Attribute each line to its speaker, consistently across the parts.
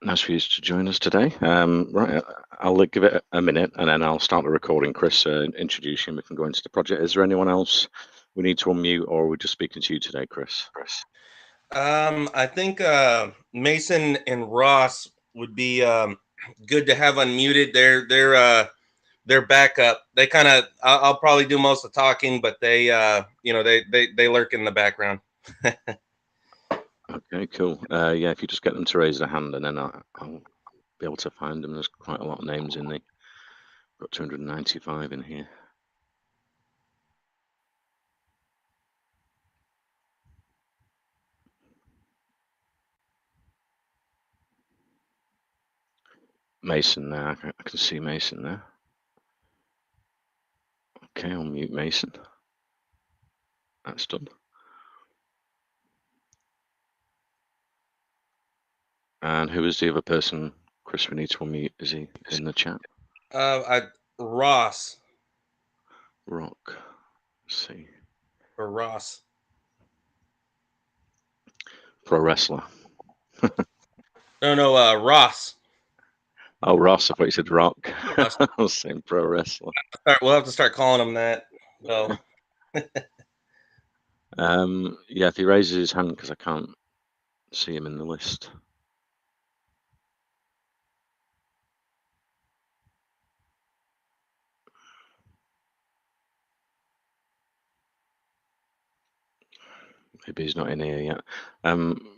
Speaker 1: Nice for you to join us today. Right, I'll give it a minute and then I'll start the recording. Chris, introduce you and we can go into the project. Is there anyone else we need to unmute, or are we just speaking to you today, Chris?
Speaker 2: I think Mason and Ross would be good to have unmuted. They're backup. They kind of I'll probably do most of the talking, but they lurk in the background.
Speaker 1: Okay, cool. Yeah, if you just get them to raise their hand and then I'll be able to find them. There's quite a lot of names in the. Got 295 in here. Mason there. I can see Mason there. Okay, I'll mute Mason. That's done. And who is the other person, Chris, we need to unmute? Is he in the chat?
Speaker 2: Ross
Speaker 1: Rock. Let's see.
Speaker 2: or Ross.
Speaker 1: Pro wrestler.
Speaker 2: No, Ross.
Speaker 1: Oh, Ross. I thought you said Rock.
Speaker 2: Ross.
Speaker 1: I was saying pro wrestler.
Speaker 2: We'll have to start calling him that. So.
Speaker 1: Yeah, if he raises his hand, because I can't see him in the list. Maybe he's not in here yet.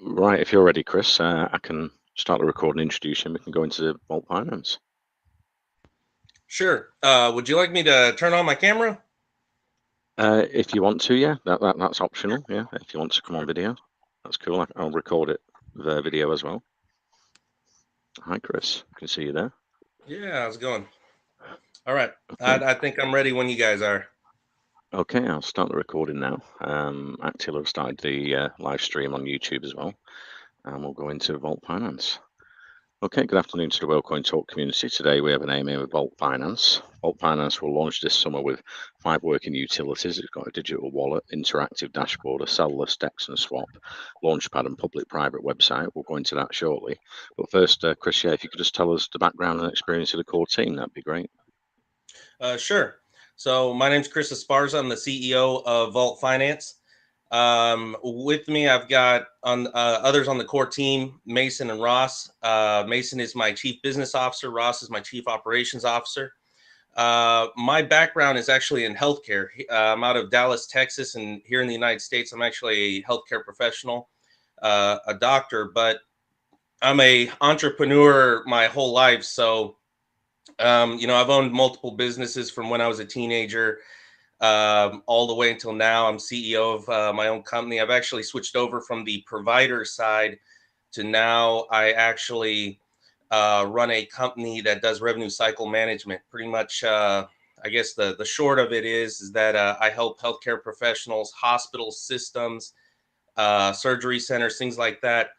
Speaker 1: Right, if you're ready, Chris, I can start the recording, introduce him. We can go into Vault Finance.
Speaker 2: Sure. Would you like me to turn on my camera?
Speaker 1: If you want to, yeah, that's optional. Yeah, if you want to come on video, that's cool. I'll record it, the video as well. Hi, Chris. I can see you there.
Speaker 2: Yeah, how's it going? All right.
Speaker 1: Okay.
Speaker 2: I think I'm ready when you guys are.
Speaker 1: Okay, I'll start the recording now. Actually, I've started the live stream on YouTube as well, and we'll go into Vault Finance. Okay, good afternoon to the WorldCoin Talk community. Today we have an aim here with Vault Finance. Vault Finance will launch this summer with 5 working utilities. It's got a digital wallet, interactive dashboard, a cellular DEX and swap, launchpad and public-private website. We'll go into that shortly. But first, Chris, yeah, if you could just tell us the background and experience of the core team, that'd be great.
Speaker 2: Sure. So my name's Chris Esparza. I'm the CEO of Vault Finance. With me, I've got others on the core team, Mason and Ross. Mason is my chief business officer. Ross is my chief operations officer. My background is actually in healthcare. I'm out of Dallas, Texas, and here in the United States, I'm actually a healthcare professional, a doctor, but I'm a entrepreneur my whole life. So, I've owned multiple businesses from when I was a teenager all the way until now. I'm CEO of my own company. I've actually switched over from the provider side to now I actually run a company that does revenue cycle management. Pretty much, I guess the short of it is that I help healthcare professionals, hospitals, systems, surgery centers, things like that,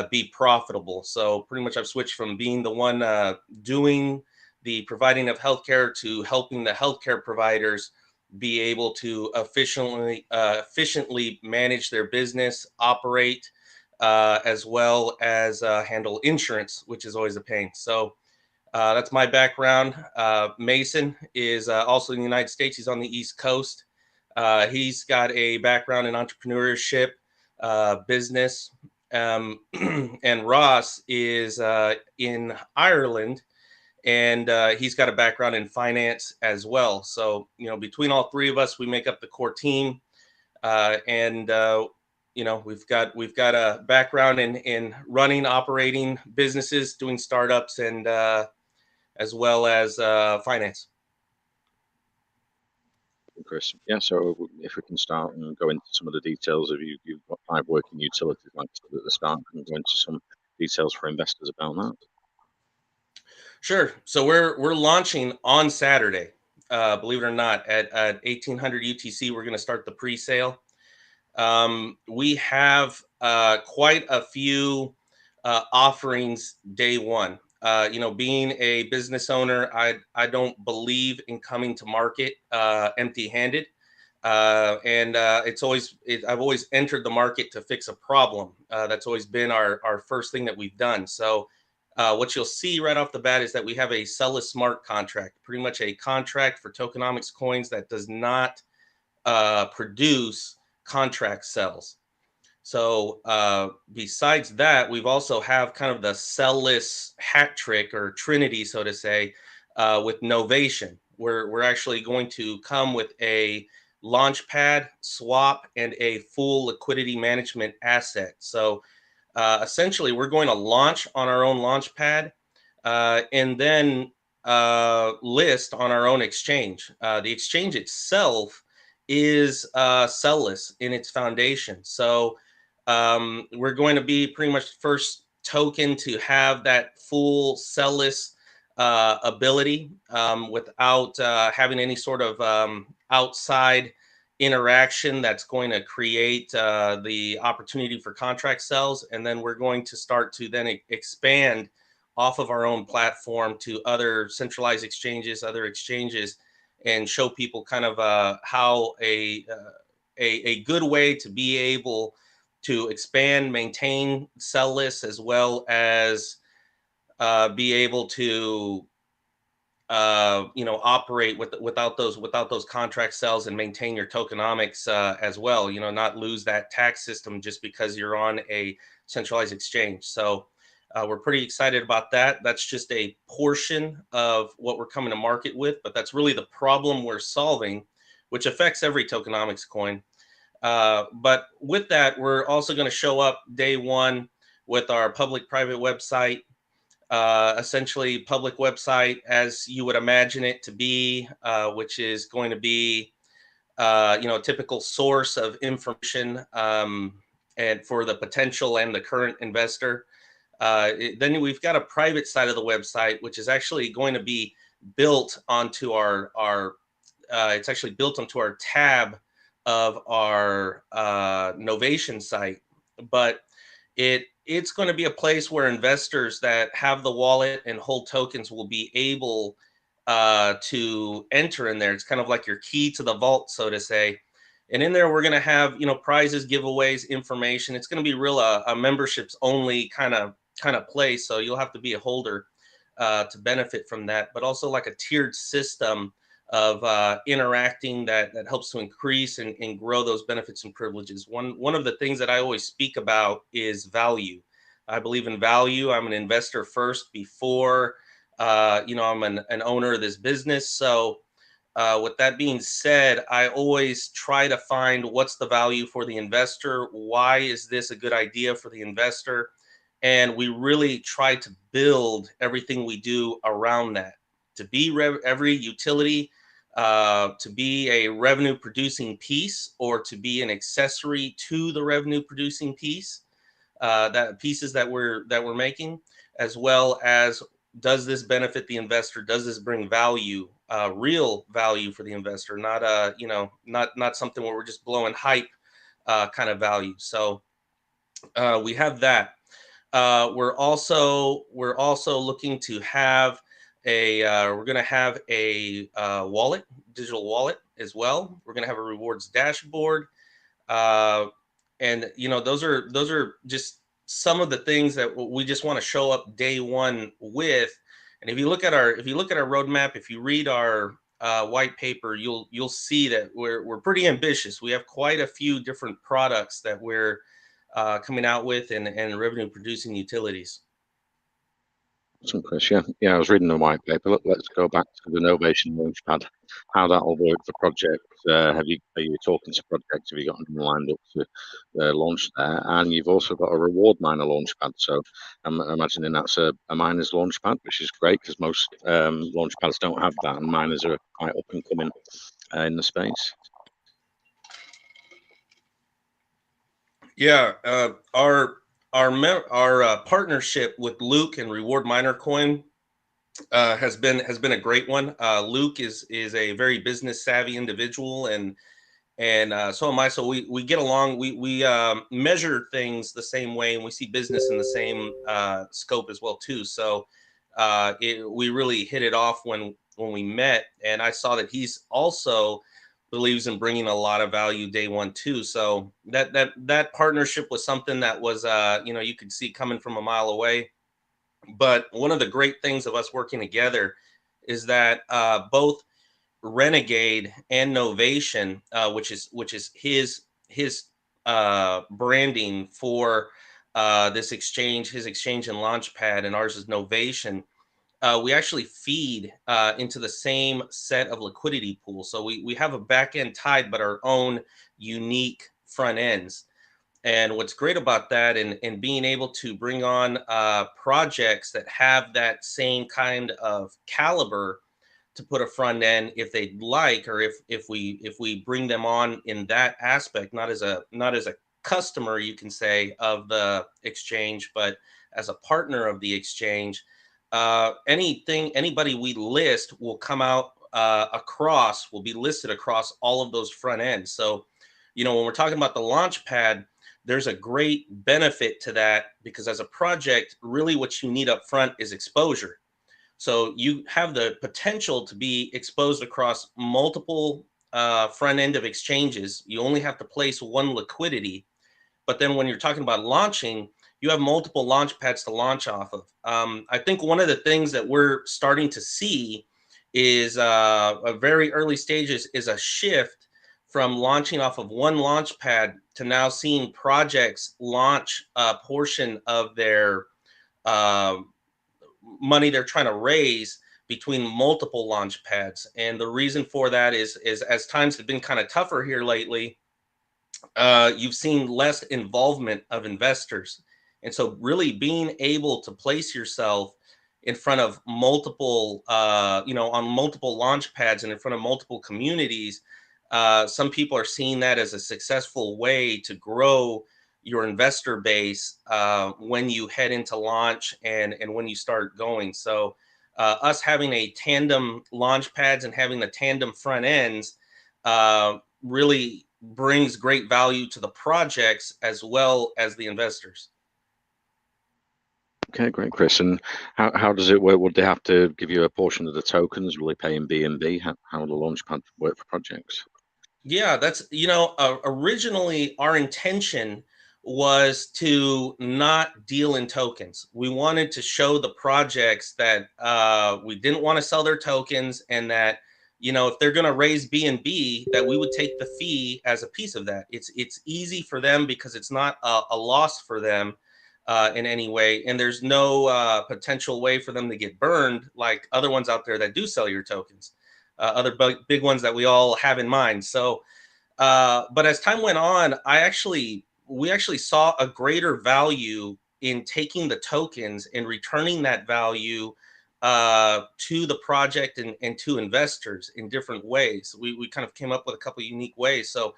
Speaker 2: be profitable. So pretty much I've switched from being the one doing the providing of healthcare to helping the healthcare providers be able to efficiently manage their business, operate, as well as handle insurance, which is always a pain. So that's my background. Mason is also in the United States. He's on the East Coast. He's got a background in entrepreneurship, business. And Ross is in Ireland, and he's got a background in finance as well. So, between all three of us, we make up the core team. And we've got a background in running, operating businesses, doing startups, and as well as finance.
Speaker 1: Chris, yeah, so if we can start and go into some of the details of you've got 5 working utilities, like I said at the start, and go into some details for investors about that.
Speaker 2: Sure. So we're launching on Saturday. Believe it or not, at 1800 UTC, we're going to start the pre-sale. We have quite a few offerings day one. Being a business owner, I don't believe in coming to market empty-handed. I've always entered the market to fix a problem. That's always been our first thing that we've done. So what you'll see right off the bat is that we have a sell-less smart contract, pretty much a contract for tokenomics coins that does not produce contract cells. So besides that, we've also have kind of the sell-less hat trick or trinity, so to say, with Novation. We're actually going to come with a launchpad, swap, and a full liquidity management asset. So essentially, we're going to launch on our own launchpad and then list on our own exchange. The exchange itself is sell-less in its foundation. So we're going to be pretty much the first token to have that full sell-less ability without having any sort of outside interaction that's going to create the opportunity for contract cells. And then we're going to start to then expand off of our own platform to other centralized exchanges, other exchanges, and show people kind of how a good way to be able to expand, maintain sell lists, as well as be able to operate without those contract cells and maintain your tokenomics as well. Not lose that tax system just because you're on a centralized exchange. So we're pretty excited about that. That's just a portion of what we're coming to market with, but that's really the problem we're solving, which affects every tokenomics coin. But with that, we're also going to show up day one with our public-private website, essentially public website as you would imagine it to be, which is going to be, a typical source of information and for the potential and the current investor. Then we've got a private side of the website, which is actually going to be built onto it's actually built onto our tab of our Novation site, but it's going to be a place where investors that have the wallet and hold tokens will be able to enter in there. It's kind of like your key to the vault, so to say. And in there, we're going to have prizes, giveaways, information. It's going to be real a memberships only kind of place. So you'll have to be a holder to benefit from that, but also like a tiered system of interacting that helps to increase and grow those benefits and privileges. One of the things that I always speak about is value. I believe in value. I'm an investor first before, I'm an owner of this business. So with that being said, I always try to find what's the value for the investor. Why is this a good idea for the investor? And we really try to build everything we do around that to be every utility, to be a revenue producing piece or to be an accessory to the revenue producing piece, that pieces that we're making, as well as does this benefit the investor? Does this bring value, real value for the investor? Not not something where we're just blowing hype kind of value. So we have that. We're also looking to have we're going to have a wallet, digital wallet as well. We're going to have a rewards dashboard. And those are just some of the things that we just want to show up day one with. And if you look at our roadmap, if you read our white paper, you'll see that we're pretty ambitious. We have quite a few different products that we're coming out with and revenue producing utilities.
Speaker 1: Awesome, Chris. Yeah, I was reading the white paper. Let's go back to the Novation launchpad. How that will work for projects. Are you talking to projects? Have you got them lined up to launch there? And you've also got a reward miner launchpad. So I'm imagining that's a miner's launchpad, which is great because most launchpads don't have that, and miners are quite up and coming in the space.
Speaker 2: Yeah, our partnership with Luke and Reward Miner Coin has been a great one. Luke is a very business savvy individual, and so am I. So we get along. We measure things the same way, and we see business in the same scope as well too. So we really hit it off when we met, and I saw that he's also believes in bringing a lot of value day one too. So that partnership was something that was you could see coming from a mile away. But one of the great things of us working together is that both Renegade and Novation, which is his branding for this exchange, his exchange and launchpad, and ours is Novation. We actually feed into the same set of liquidity pools. So we have a back end tied, but our own unique front ends. And what's great about that and being able to bring on projects that have that same kind of caliber to put a front end if they'd like, or if we bring them on in that aspect, not as a customer, you can say, of the exchange, but as a partner of the exchange. Anybody we list will come out will be listed across all of those front ends. So, when we're talking about the launch pad, there's a great benefit to that, because as a project, really what you need up front is exposure. So you have the potential to be exposed across multiple front end of exchanges. You only have to place one liquidity. But then when you're talking about launching, you have multiple launch pads to launch off of. I think one of the things that we're starting to see is a very early stages is a shift from launching off of one launch pad to now seeing projects launch a portion of their money they're trying to raise between multiple launch pads. And the reason for that is as times have been kind of tougher here lately, you've seen less involvement of investors. And so really being able to place yourself in front of multiple, on multiple launch pads and in front of multiple communities, some people are seeing that as a successful way to grow your investor base when you head into launch and when you start going. So us having a tandem launch pads and having the tandem front ends really brings great value to the projects as well as the investors.
Speaker 1: Okay, great, Chris. And how does it work? Would they have to give you a portion of the tokens? Will they pay in BNB? How will the launchpad work for projects?
Speaker 2: Yeah, that's, originally our intention was to not deal in tokens. We wanted to show the projects that we didn't want to sell their tokens, and that, if they're going to raise BNB, that we would take the fee as a piece of that. It's easy for them because it's not a loss for them in any way, and there's no potential way for them to get burned like other ones out there that do sell your tokens. Other big ones that we all have in mind. So, but as time went on, we actually saw a greater value in taking the tokens and returning that value to the project and to investors in different ways. We kind of came up with a couple of unique ways. So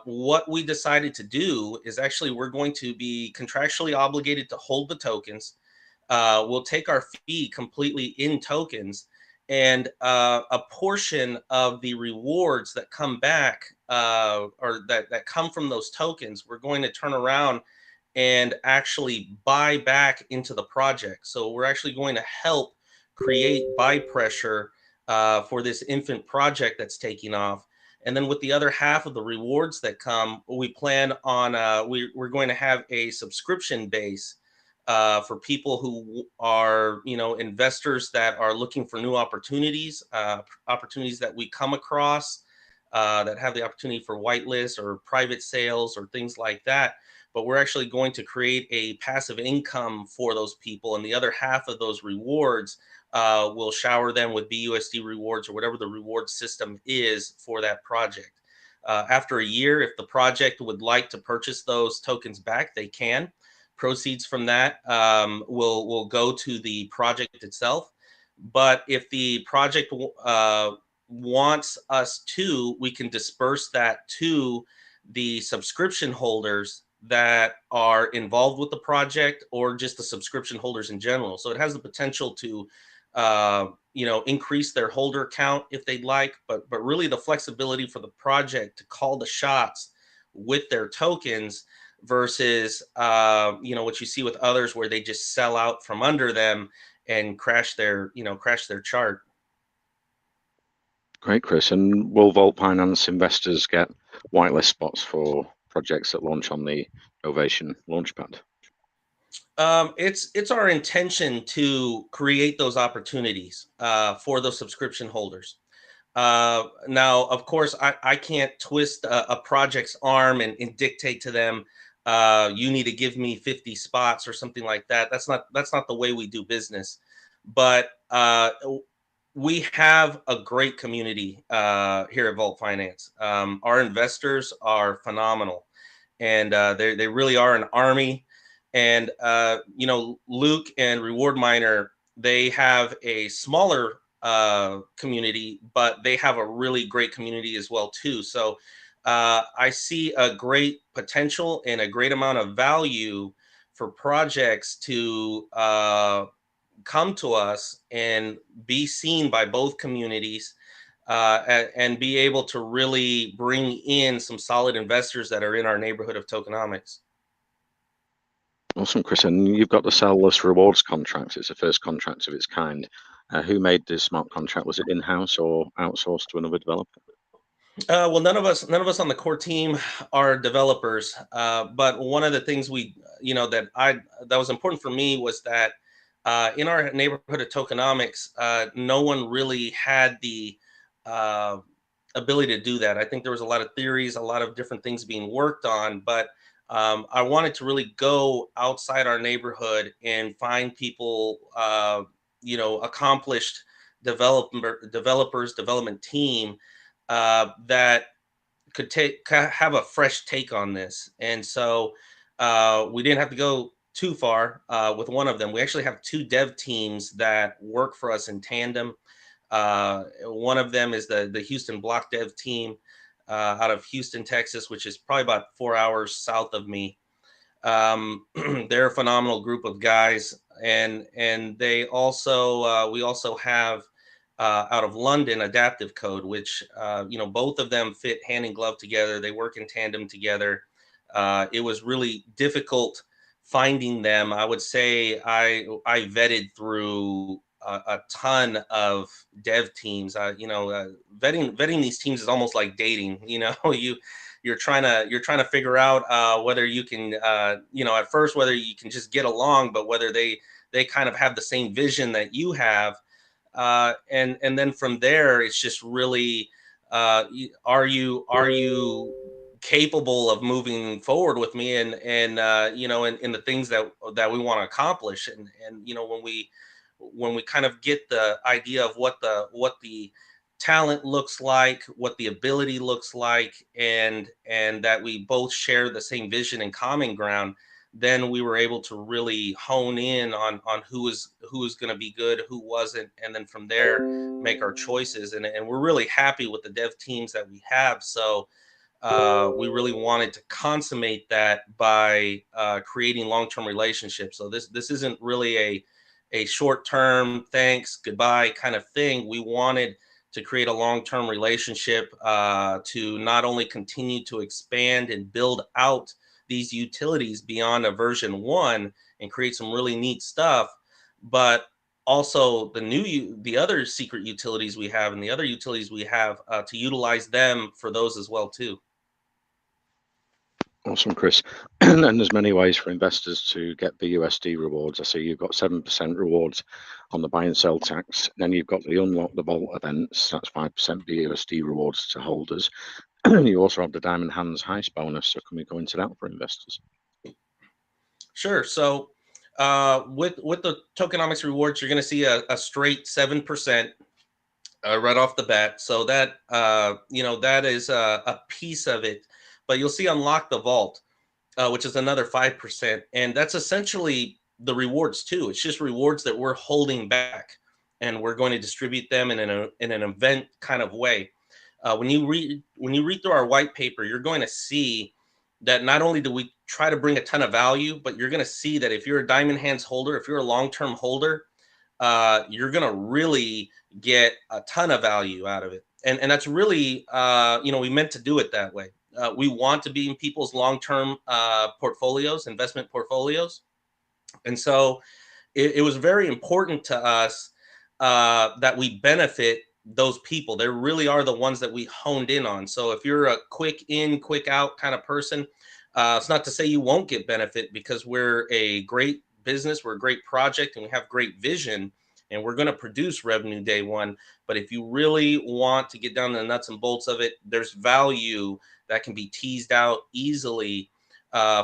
Speaker 2: what we decided to do is actually we're going to be contractually obligated to hold the tokens. We'll take our fee completely in tokens, and a portion of the rewards that come back or that come from those tokens, we're going to turn around and actually buy back into the project. So we're actually going to help create buy pressure for this infant project that's taking off. And then with the other half of the rewards that come, we plan on we're going to have a subscription base for people who are, investors that are looking for new opportunities, opportunities that we come across that have the opportunity for whitelist or private sales or things like that. But we're actually going to create a passive income for those people, and the other half of those rewards will shower them with BUSD rewards or whatever the reward system is for that project. After a year, if the project would like to purchase those tokens back, they can. Proceeds from that will go to the project itself. But if the project wants us to, we can disperse that to the subscription holders that are involved with the project, or just the subscription holders in general. So it has the potential to increase their holder count if they'd like, but really the flexibility for the project to call the shots with their tokens versus what you see with others where they just sell out from under them and crash their chart.
Speaker 1: Great, Chris. And will Vault Finance investors get whitelist spots for projects that launch on the Novation Launchpad?
Speaker 2: It's our intention to create those opportunities for those subscription holders. Now, of course, I can't twist a project's arm and dictate to them, you need to give me 50 spots or something like that. That's not the way we do business. But we have a great community here at Vault Finance. Our investors are phenomenal, and they really are an army. And Luke and Reward Miner, they have a smaller community, but they have a really great community as well too. So I see a great potential and a great amount of value for projects to come to us and be seen by both communities, and be able to really bring in some solid investors that are in our neighborhood of tokenomics.
Speaker 1: Awesome, Chris. And you've got the Sellless Rewards contract. It's the first contract of its kind. Who made this smart contract? Was it in-house or outsourced to another developer?
Speaker 2: Well, none of us on the core team are developers. But one of the things that was important for me was that in our neighborhood of tokenomics, no one really had the uh, ability to do that. I think there was a lot of theories, a lot of different things being worked on, but I wanted to really go outside our neighborhood and find people, accomplished developers, development team that could have a fresh take on this. And so we didn't have to go too far with one of them. We actually have two dev teams that work for us in tandem. One of them is the Houston block dev team out of Houston, Texas, which is probably about 4 hours south of me. They're a phenomenal group of guys, and they also we also have out of London Adaptive Code, which both of them fit hand in glove together. They work in tandem together. It was really difficult finding them. I would say I vetted through a ton of dev teams. Vetting these teams is almost like dating. You're trying to figure out whether you can at first whether you can just get along, but whether they kind of have the same vision that you have. And then from there, it's just really, are you capable of moving forward with me, and in the things that we want to accomplish, and when we kind of get the idea of what the talent looks like, what the ability looks like, and that we both share the same vision and common ground, then we were able to really hone in on who was going to be good, who wasn't, and then from there make our choices. And we're really happy with the dev teams that we have. So we really wanted to consummate that by creating long-term relationships. So this isn't really a short-term thanks goodbye kind of thing. We wanted to create a long-term relationship to not only continue to expand and build out these utilities beyond a version 1 and create some really neat stuff, but also the other secret utilities we have and the other utilities we have to utilize them for those as well too.
Speaker 1: Awesome, Chris. And there's many ways for investors to get BUSD rewards. I see you've got 7% rewards on the buy and sell tax. Then you've got the unlock the vault events. That's 5% BUSD rewards to holders. You also have the Diamond Hands Heist bonus. So can we go into that for investors?
Speaker 2: Sure. So with the tokenomics rewards, you're going to see a straight 7% right off the bat. So that that is a piece of it. But you'll see unlock the vault, which is another 5%, and that's essentially the rewards too. It's just rewards that we're holding back, and we're going to distribute them in an event kind of way. When you read through our white paper, you're going to see that not only do we try to bring a ton of value, but you're going to see that if you're a Diamond Hands holder, if you're a long-term holder, you're going to really get a ton of value out of it. And that's really, we meant to do it that way. We want to be in people's long-term portfolios, investment portfolios. And so it was very important to us that we benefit those people. They really are the ones that we honed in on. So if you're a quick in, quick out kind of person, it's not to say you won't get benefit, because we're a great business, we're a great project, and we have great vision, and we're going to produce revenue day one. But if you really want to get down to the nuts and bolts of it, there's value that can be teased out easily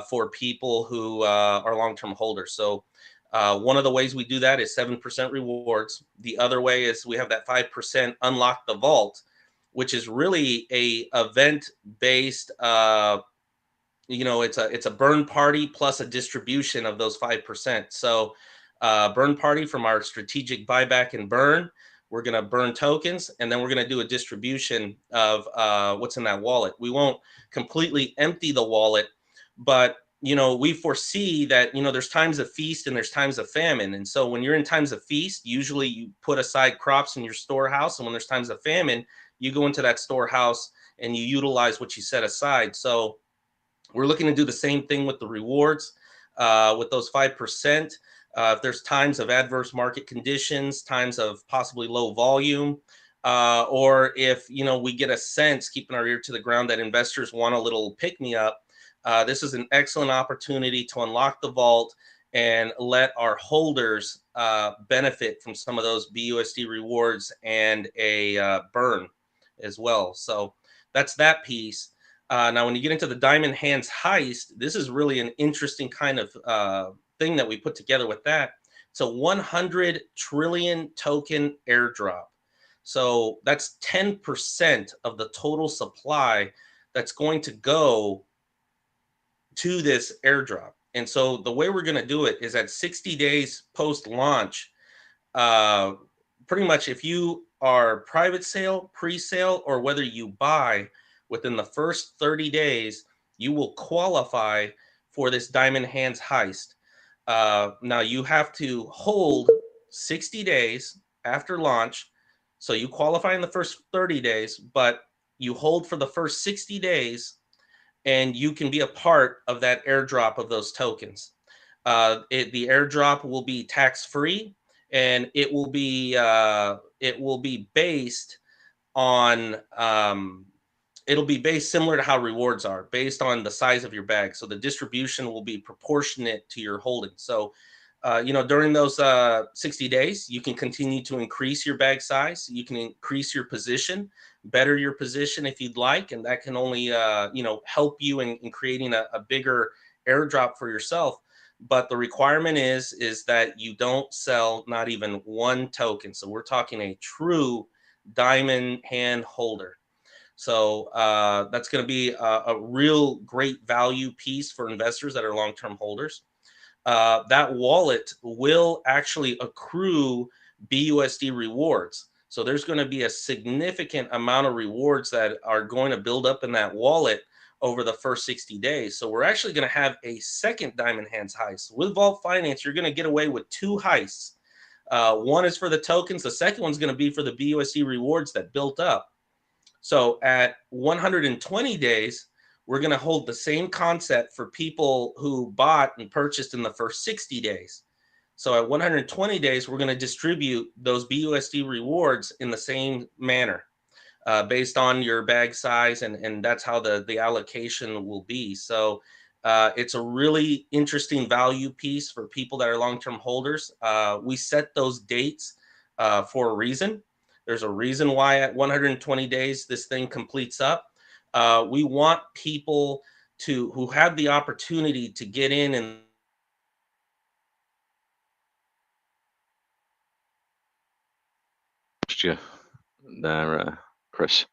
Speaker 2: for people who are long-term holders. So one of the ways we do that is 7% rewards. The other way is we have that 5% unlock the vault, which is really a event-based, it's a burn party plus a distribution of those 5%. So burn party from our strategic buyback and burn, we're going to burn tokens, and then we're going to do a distribution of what's in that wallet. We won't completely empty the wallet, but we foresee that, there's times of feast and there's times of famine. And so when you're in times of feast, usually you put aside crops in your storehouse. And when there's times of famine, you go into that storehouse and you utilize what you set aside. So we're looking to do the same thing with the rewards, with those 5%. If there's times of adverse market conditions, times of possibly low volume, or if, we get a sense, keeping our ear to the ground, that investors want a little pick-me-up, this is an excellent opportunity to unlock the vault and let our holders benefit from some of those BUSD rewards and a burn as well. So that's that piece. Now, when you get into the Diamond Hands Heist, this is really an interesting kind of thing that we put together with that. It's a 100 trillion token airdrop. So that's 10% of the total supply that's going to go to this airdrop. And so the way we're going to do it is at 60 days post-launch, pretty much if you are private sale, pre-sale, or whether you buy within the first 30 days, you will qualify for this Diamond Hands Heist. Now you have to hold 60 days after launch. So you qualify in the first 30 days, but you hold for the first 60 days and you can be a part of that airdrop of those tokens. The airdrop will be tax-free, and it will be based on it'll be based similar to how rewards are, based on the size of your bag. So the distribution will be proportionate to your holding. So during those 60 days, you can continue to increase your bag size. You can increase your position, better your position if you'd like, and that can only help you in creating a bigger airdrop for yourself. But the requirement is that you don't sell not even one token. So we're talking a true diamond hand holder. So that's going to be a real great value piece for investors that are long-term holders. That wallet will actually accrue BUSD rewards. So there's going to be a significant amount of rewards that are going to build up in that wallet over the first 60 days. So we're actually going to have a second Diamond Hands heist. With Vault Finance, you're going to get away with two heists. One is for the tokens. The second one's going to be for the BUSD rewards that built up. So at 120 days, we're going to hold the same concept for people who bought and purchased in the first 60 days. So at 120 days, we're going to distribute those BUSD rewards in the same manner based on your bag size, and that's how the allocation will be. So it's a really interesting value piece for people that are long-term holders. We set those dates for a reason. There's a reason why at 120 days this thing completes up. We want people who have the opportunity to get in and
Speaker 1: You there, Chris.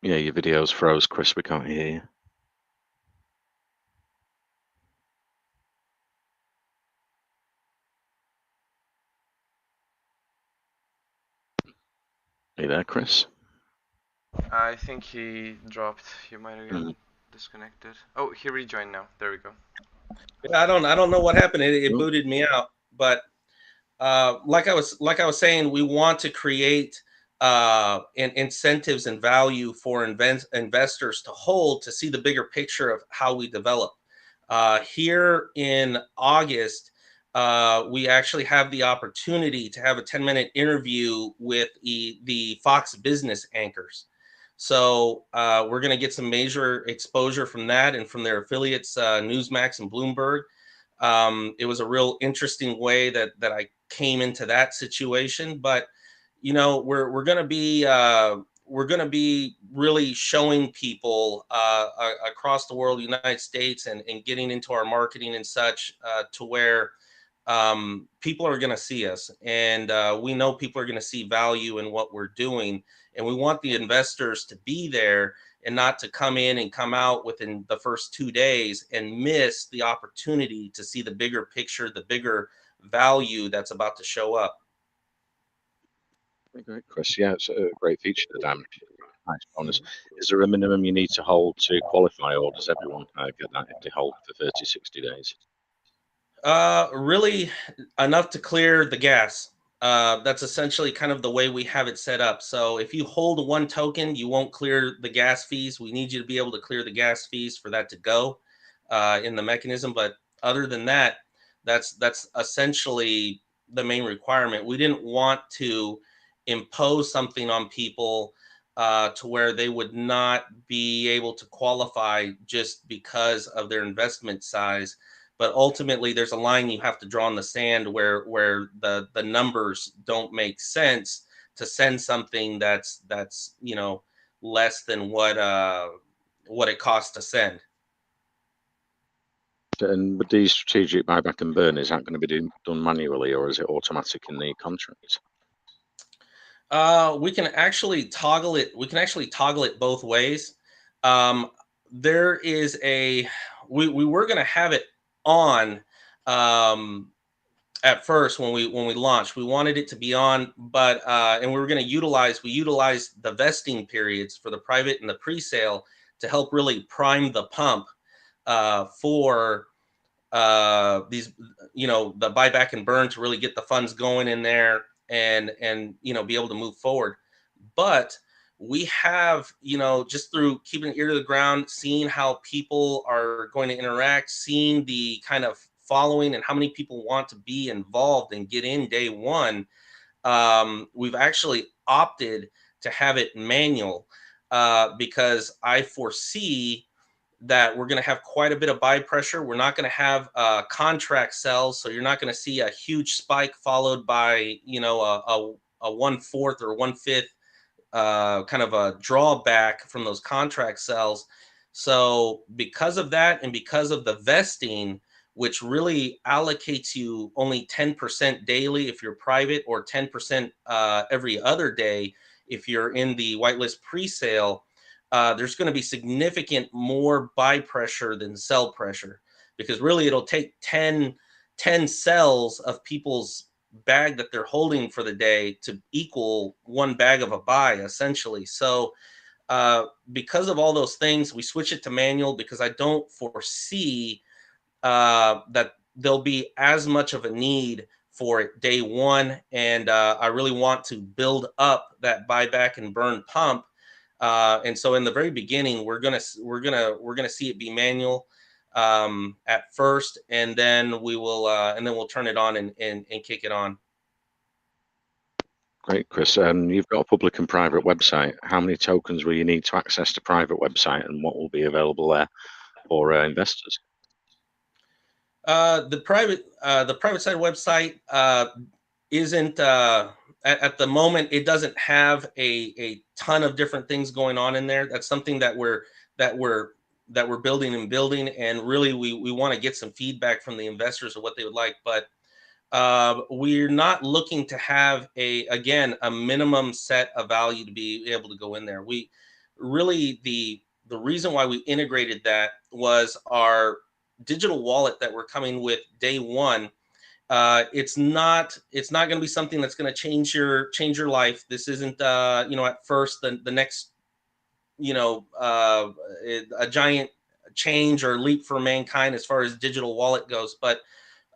Speaker 1: Yeah, your video's froze, Chris. We can't hear you. Are you there, Chris?
Speaker 3: I think he dropped. He might have gotten disconnected. Oh, he rejoined now. There we go.
Speaker 2: I don't know what happened. It booted me out. But like I was saying, we want to create incentives and value for investors to hold, to see the bigger picture of how we develop. Here in August, we actually have the opportunity to have a 10-minute interview with the Fox business anchors. So we're going to get some major exposure from that and from their affiliates, Newsmax and Bloomberg. It was a real interesting way that I came into that situation, but we're going to be really showing people across the world, United States, and getting into our marketing and such to where people are going to see us, and we know people are going to see value in what we're doing, and we want the investors to be there and not to come in and come out within the first 2 days and miss the opportunity to see the bigger picture, the bigger value that's about to show up.
Speaker 1: Great, Chris. Yeah, it's a great feature, the diamond. Nice bonus. Is there a minimum you need to hold to qualify, or does everyone get that if they hold for 30, 60 days?
Speaker 2: Really enough to clear the gas. That's essentially kind of the way we have it set up. So if you hold one token, you won't clear the gas fees. We need you to be able to clear the gas fees for that to go in the mechanism. But other than that, that's essentially the main requirement. We didn't want to impose something on people to where they would not be able to qualify just because of their investment size. But ultimately, there's a line you have to draw in the sand where the numbers don't make sense to send something that's less than what it costs to send.
Speaker 1: And with these strategic buyback and burn, is that going to be done manually, or is it automatic in the contract?
Speaker 2: We can actually toggle it. We can actually toggle it both ways. There is we were going to have it on at first when we launched. We wanted it to be on, but and we were going to utilize the vesting periods for the private and the pre-sale to help really prime the pump for these, the buyback and burn, to really get the funds going in there and be able to move forward. But we have, just through keeping an ear to the ground, seeing how people are going to interact, seeing the kind of following and how many people want to be involved and get in day one, we've actually opted to have it manual because I foresee that we're going to have quite a bit of buy pressure. We're not going to have contract sells, so you're not going to see a huge spike followed by a 1/4 or 1/5 kind of a drawback from those contract sells. So because of that, and because of the vesting, which really allocates you only 10% daily if you're private, or 10% every other day if you're in the whitelist pre-sale, there's going to be significant more buy pressure than sell pressure, because really it'll take 10 cells of people's bag that they're holding for the day to equal one bag of a buy, essentially. So because of all those things, we switch it to manual, because I don't foresee that there'll be as much of a need for it day one. And I really want to build up that buyback and burn pump. And so in the very beginning, we're gonna see it be manual at first, and then we'll turn it on and kick it on.
Speaker 1: Great, Chris. You've got a public and private website. How many tokens will you need to access the private website, and what will be available there for investors?
Speaker 2: The private side website isn't at the moment. It doesn't have a ton of different things going on in there. That's something that we're building, and really we want to get some feedback from the investors of what they would like. But we're not looking to have a minimum set of value to be able to go in there. We really, the reason why we integrated that was our digital wallet that we're coming with day one. It's not going to be something that's going to change your life. This isn't at first the next a giant change or leap for mankind as far as digital wallet goes. But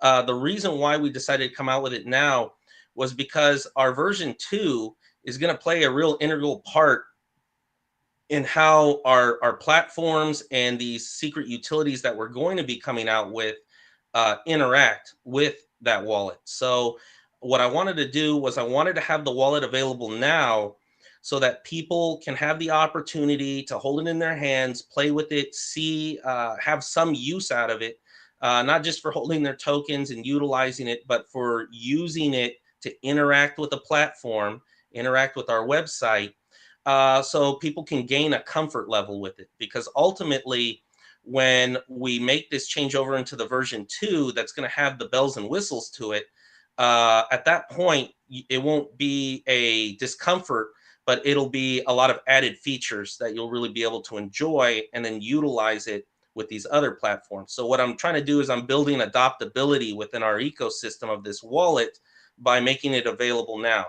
Speaker 2: the reason why we decided to come out with it now was because our version 2 is going to play a real integral part in how our platforms and these secret utilities that we're going to be coming out with interact with that wallet. So what I wanted to do was I wanted to have the wallet available now so that people can have the opportunity to hold it in their hands, play with it, see, have some use out of it, not just for holding their tokens and utilizing it, but for using it to interact with the platform, interact with our website, so people can gain a comfort level with it. Because ultimately, when we make this change over into the version 2 that's going to have the bells and whistles to it, at that point, it won't be a discomfort, but it'll be a lot of added features that you'll really be able to enjoy and then utilize it with these other platforms. So what I'm trying to do is I'm building adoptability within our ecosystem of this wallet by making it available now.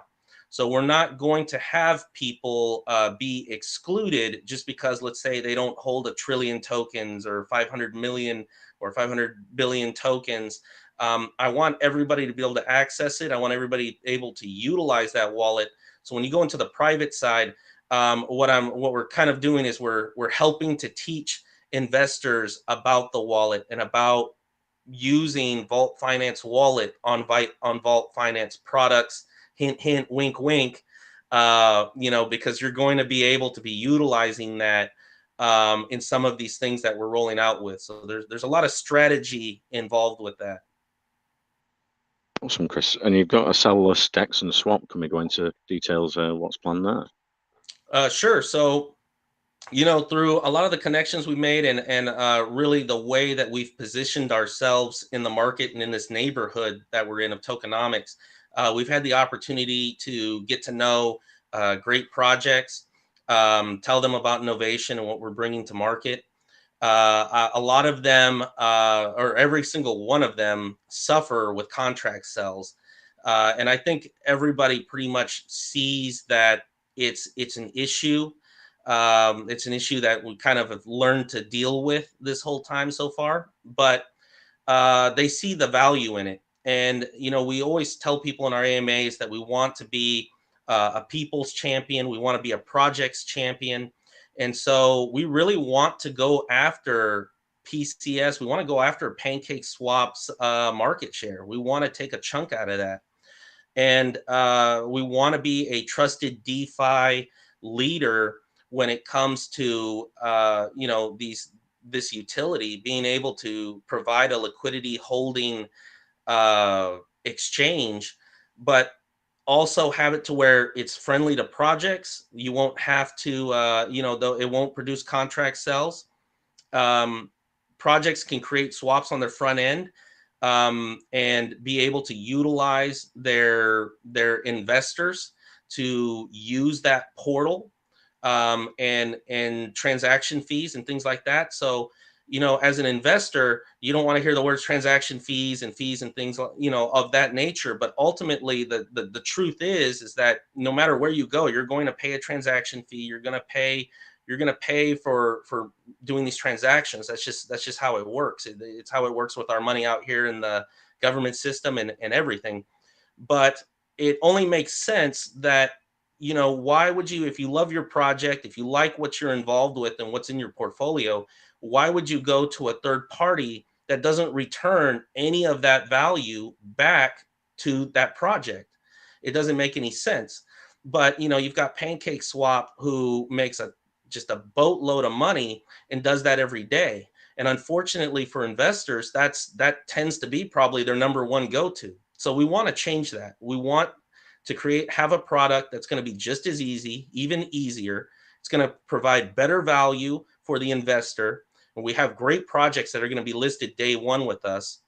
Speaker 2: So we're not going to have people be excluded just because, let's say, they don't hold 1 trillion tokens or 500 million or 500 billion tokens. I want everybody to be able to access it. I want everybody able to utilize that wallet. So when you go into the private side, what we're kind of doing is we're helping to teach investors about the wallet and about using Vault Finance wallet on Vault Finance products. Hint, hint, wink, wink. Because you're going to be able to be utilizing that in some of these things that we're rolling out with. So there's a lot of strategy involved with that.
Speaker 1: Awesome, Chris. And you've got a sellers, DEX, and swap. Can we go into details? What's planned there?
Speaker 2: Sure. So, through a lot of the connections we made and really the way that we've positioned ourselves in the market and in this neighborhood that we're in of tokenomics, we've had the opportunity to get to know great projects, tell them about Novation and what we're bringing to market. A lot of them, or every single one of them, suffer with contract sells. And I think everybody pretty much sees that it's an issue. It's an issue that we kind of have learned to deal with this whole time so far, but they see the value in it. And, we always tell people in our AMAs that we want to be a people's champion. We want to be a project's champion. And so we really want to go after PCS. We want to go after Pancake Swap's market share. We want to take a chunk out of that. And we want to be a trusted DeFi leader when it comes to, this utility, being able to provide a liquidity holding exchange, but also have it to where it's friendly to projects. You won't have to, though it won't produce contract sells. Projects can create swaps on their front end and be able to utilize their investors to use that portal and transaction fees and things like that. So, as an investor, you don't want to hear the words transaction fees and things, of that nature. But ultimately, the truth is that no matter where you go, you're going to pay a transaction fee. You're going to pay for doing these transactions. That's just how it works. It's how it works with our money out here in the government system and everything. But it only makes sense that, why would you, if you love your project, if you like what you're involved with and what's in your portfolio, why would you go to a third party that doesn't return any of that value back to that project? It doesn't make any sense. But, you've got Pancake Swap, who makes just a boatload of money and does that every day. And unfortunately for investors, that tends to be probably their number one go-to. So we want to change that. We want to have a product that's going to be just as easy, even easier. It's going to provide better value for the investor. And we have great projects that are going to be listed day one with us.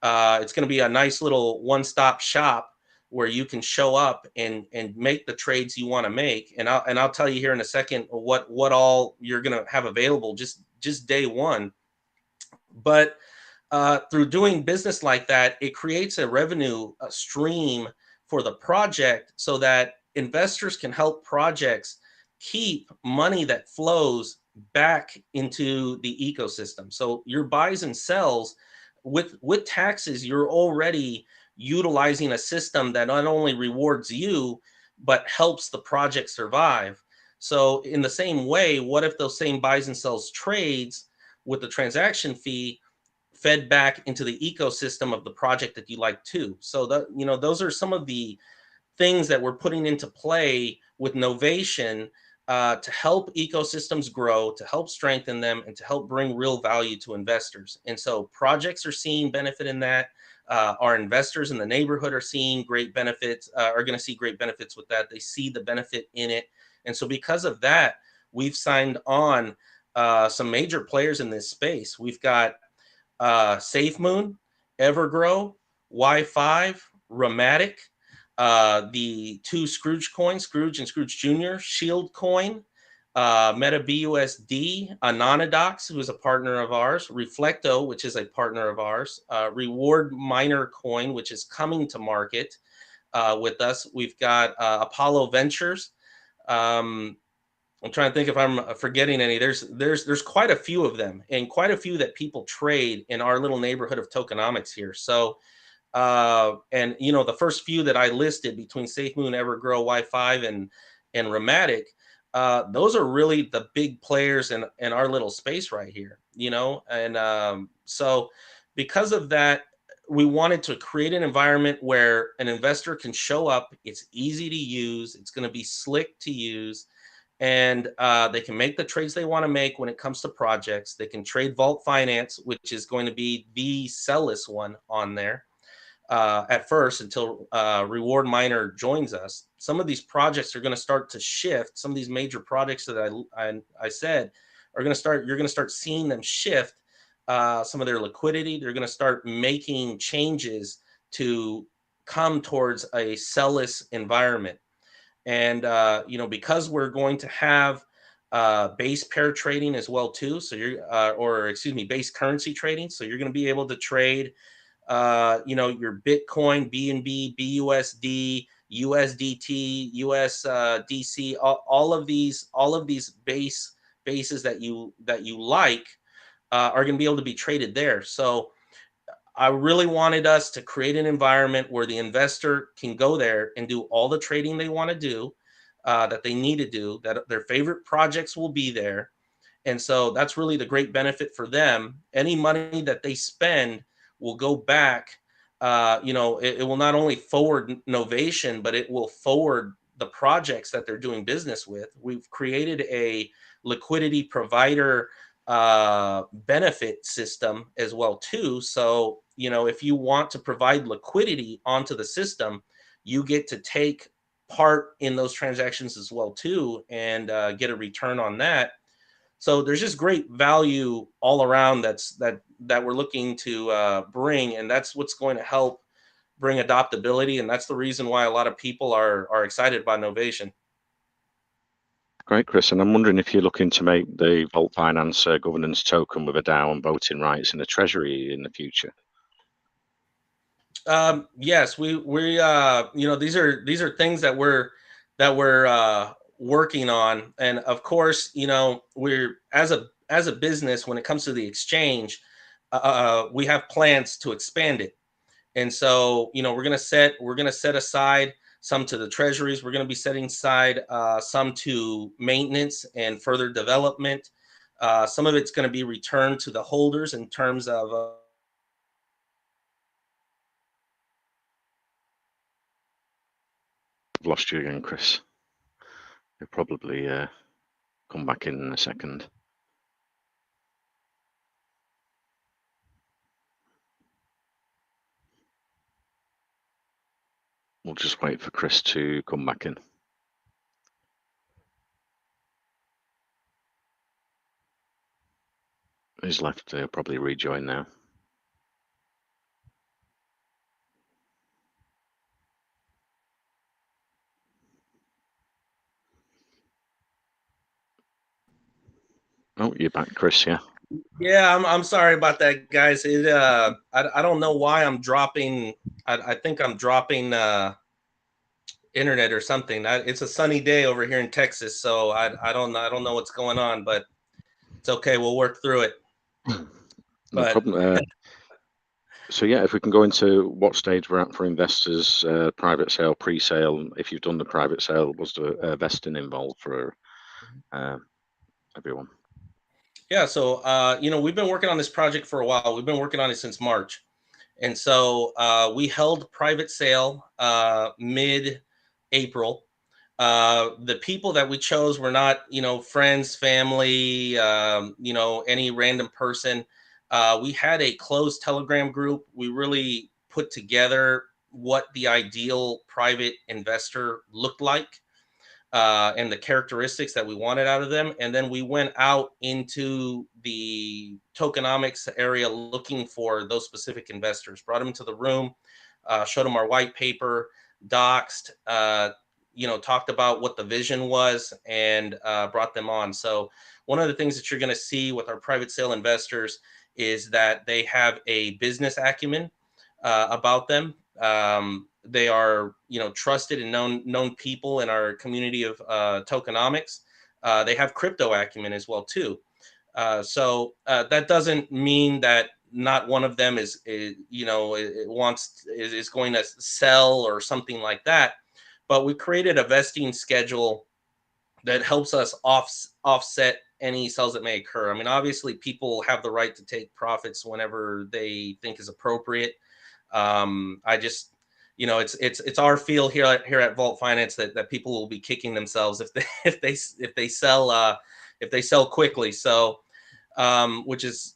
Speaker 2: It's going to be a nice little one-stop shop where you can show up and make the trades you want to make. And I'll tell you here in a second what all you're going to have available just day one. But through doing business like that, it creates a revenue stream for the project so that investors can help projects keep money that flows back into the ecosystem. So your buys and sells with taxes, you're already utilizing a system that not only rewards you, but helps the project survive. So in the same way, what if those same buys and sells trades with the transaction fee fed back into the ecosystem of the project that you like too? So that, those are some of the things that we're putting into play with Novation to help ecosystems grow, to help strengthen them, and to help bring real value to investors. And so projects are seeing benefit in that. Our investors in the neighborhood are seeing great benefits, are going to see great benefits with that. They see the benefit in it. And so because of that, we've signed on some major players in this space. We've got SafeMoon, Evergrow, Y5, Ramatic, the two Scrooge coins, Scrooge and Scrooge Jr., Shield Coin, MetaBUSD, Anonymous, who is a partner of ours, Reflecto, which is a partner of ours, Reward Miner Coin, which is coming to market with us. We've got Apollo Ventures. I'm trying to think if I'm forgetting any. There's quite a few of them, and quite a few that people trade in our little neighborhood of tokenomics here. So, and you know, the first few that I listed between SafeMoon, Evergrow, Y5, and Ramatic, those are really the big players in our little space right here. You know, and so because of that, we wanted to create an environment where an investor can show up. It's easy to use. It's going to be slick to use. And they can make the trades they want to make when it comes to projects. They can trade Vault Finance, which is going to be the sellless one on there at first until Reward Miner joins us. Some of these projects are going to start to shift. Some of these major projects that I said are going to start. You're going to start seeing them shift some of their liquidity. They're going to start making changes to come towards a sellless environment. And, you know, because we're going to have base pair trading as well, too. So base currency trading. So you're going to be able to trade, you know, your Bitcoin, BNB, BUSD, USDT, USDC, all of these bases that you like are going to be able to be traded there. So I really wanted us to create an environment where the investor can go there and do all the trading they want to do, that they need to do, that their favorite projects will be there. And so that's really the great benefit for them. Any money that they spend will go back. You know, it will not only forward Novation, but it will forward the projects that they're doing business with. We've created a liquidity provider benefit system as well too. So, you know, if you want to provide liquidity onto the system, you get to take part in those transactions as well too, and get a return on that. So there's just great value all around that we're looking to bring, and that's what's going to help bring adoptability, and that's the reason why a lot of people are excited by Novation.
Speaker 1: Great, Chris. And I'm wondering if you're looking to make the Vault Finance governance token with a DAO and voting rights in the treasury in the future.
Speaker 2: Yes, we you know, these are things that we're working on, and of course, you know, we're as a business when it comes to the exchange, we have plans to expand it, and so you know we're gonna set aside some to the treasuries. We're going to be setting aside some to maintenance and further development. Some of it's going to be returned to the holders in terms of
Speaker 1: I've lost you again, Chris. You'll probably come back in a second. We'll just wait for Chris to come back in. He's left. He'll probably rejoin now. Oh, you're back, Chris. Yeah.
Speaker 2: Yeah, I'm sorry about that, guys. I don't know why I'm dropping. I think I'm dropping internet or something. It's a sunny day over here in Texas, so I don't know what's going on, but it's okay. We'll work through it.
Speaker 1: No problem. So yeah, if we can go into what stage we're at for investors, private sale, pre-sale. If you've done the private sale, was the vesting involved for everyone?
Speaker 2: Yeah, so you know, we've been working on this project for a while. We've been working on it since March, and so we held private sale mid April. The people that we chose were not, friends, family, any random person. We had a closed Telegram group. We really put together what the ideal private investor looked like, and the characteristics that we wanted out of them. And then we went out into the tokenomics area looking for those specific investors, brought them into the room, showed them our white paper, doxed, talked about what the vision was, and brought them on. So one of the things that you're going to see with our private sale investors is that they have a business acumen about them. They are, trusted and known people in our community of tokenomics. They have crypto acumen as well too. So that doesn't mean that not one of them is going to sell or something like that. But we created a vesting schedule that helps us offset any sales that may occur. I mean, obviously, people have the right to take profits whenever they think is appropriate. I just, it's our feel here at Vault Finance that people will be kicking themselves if they sell quickly. So, which is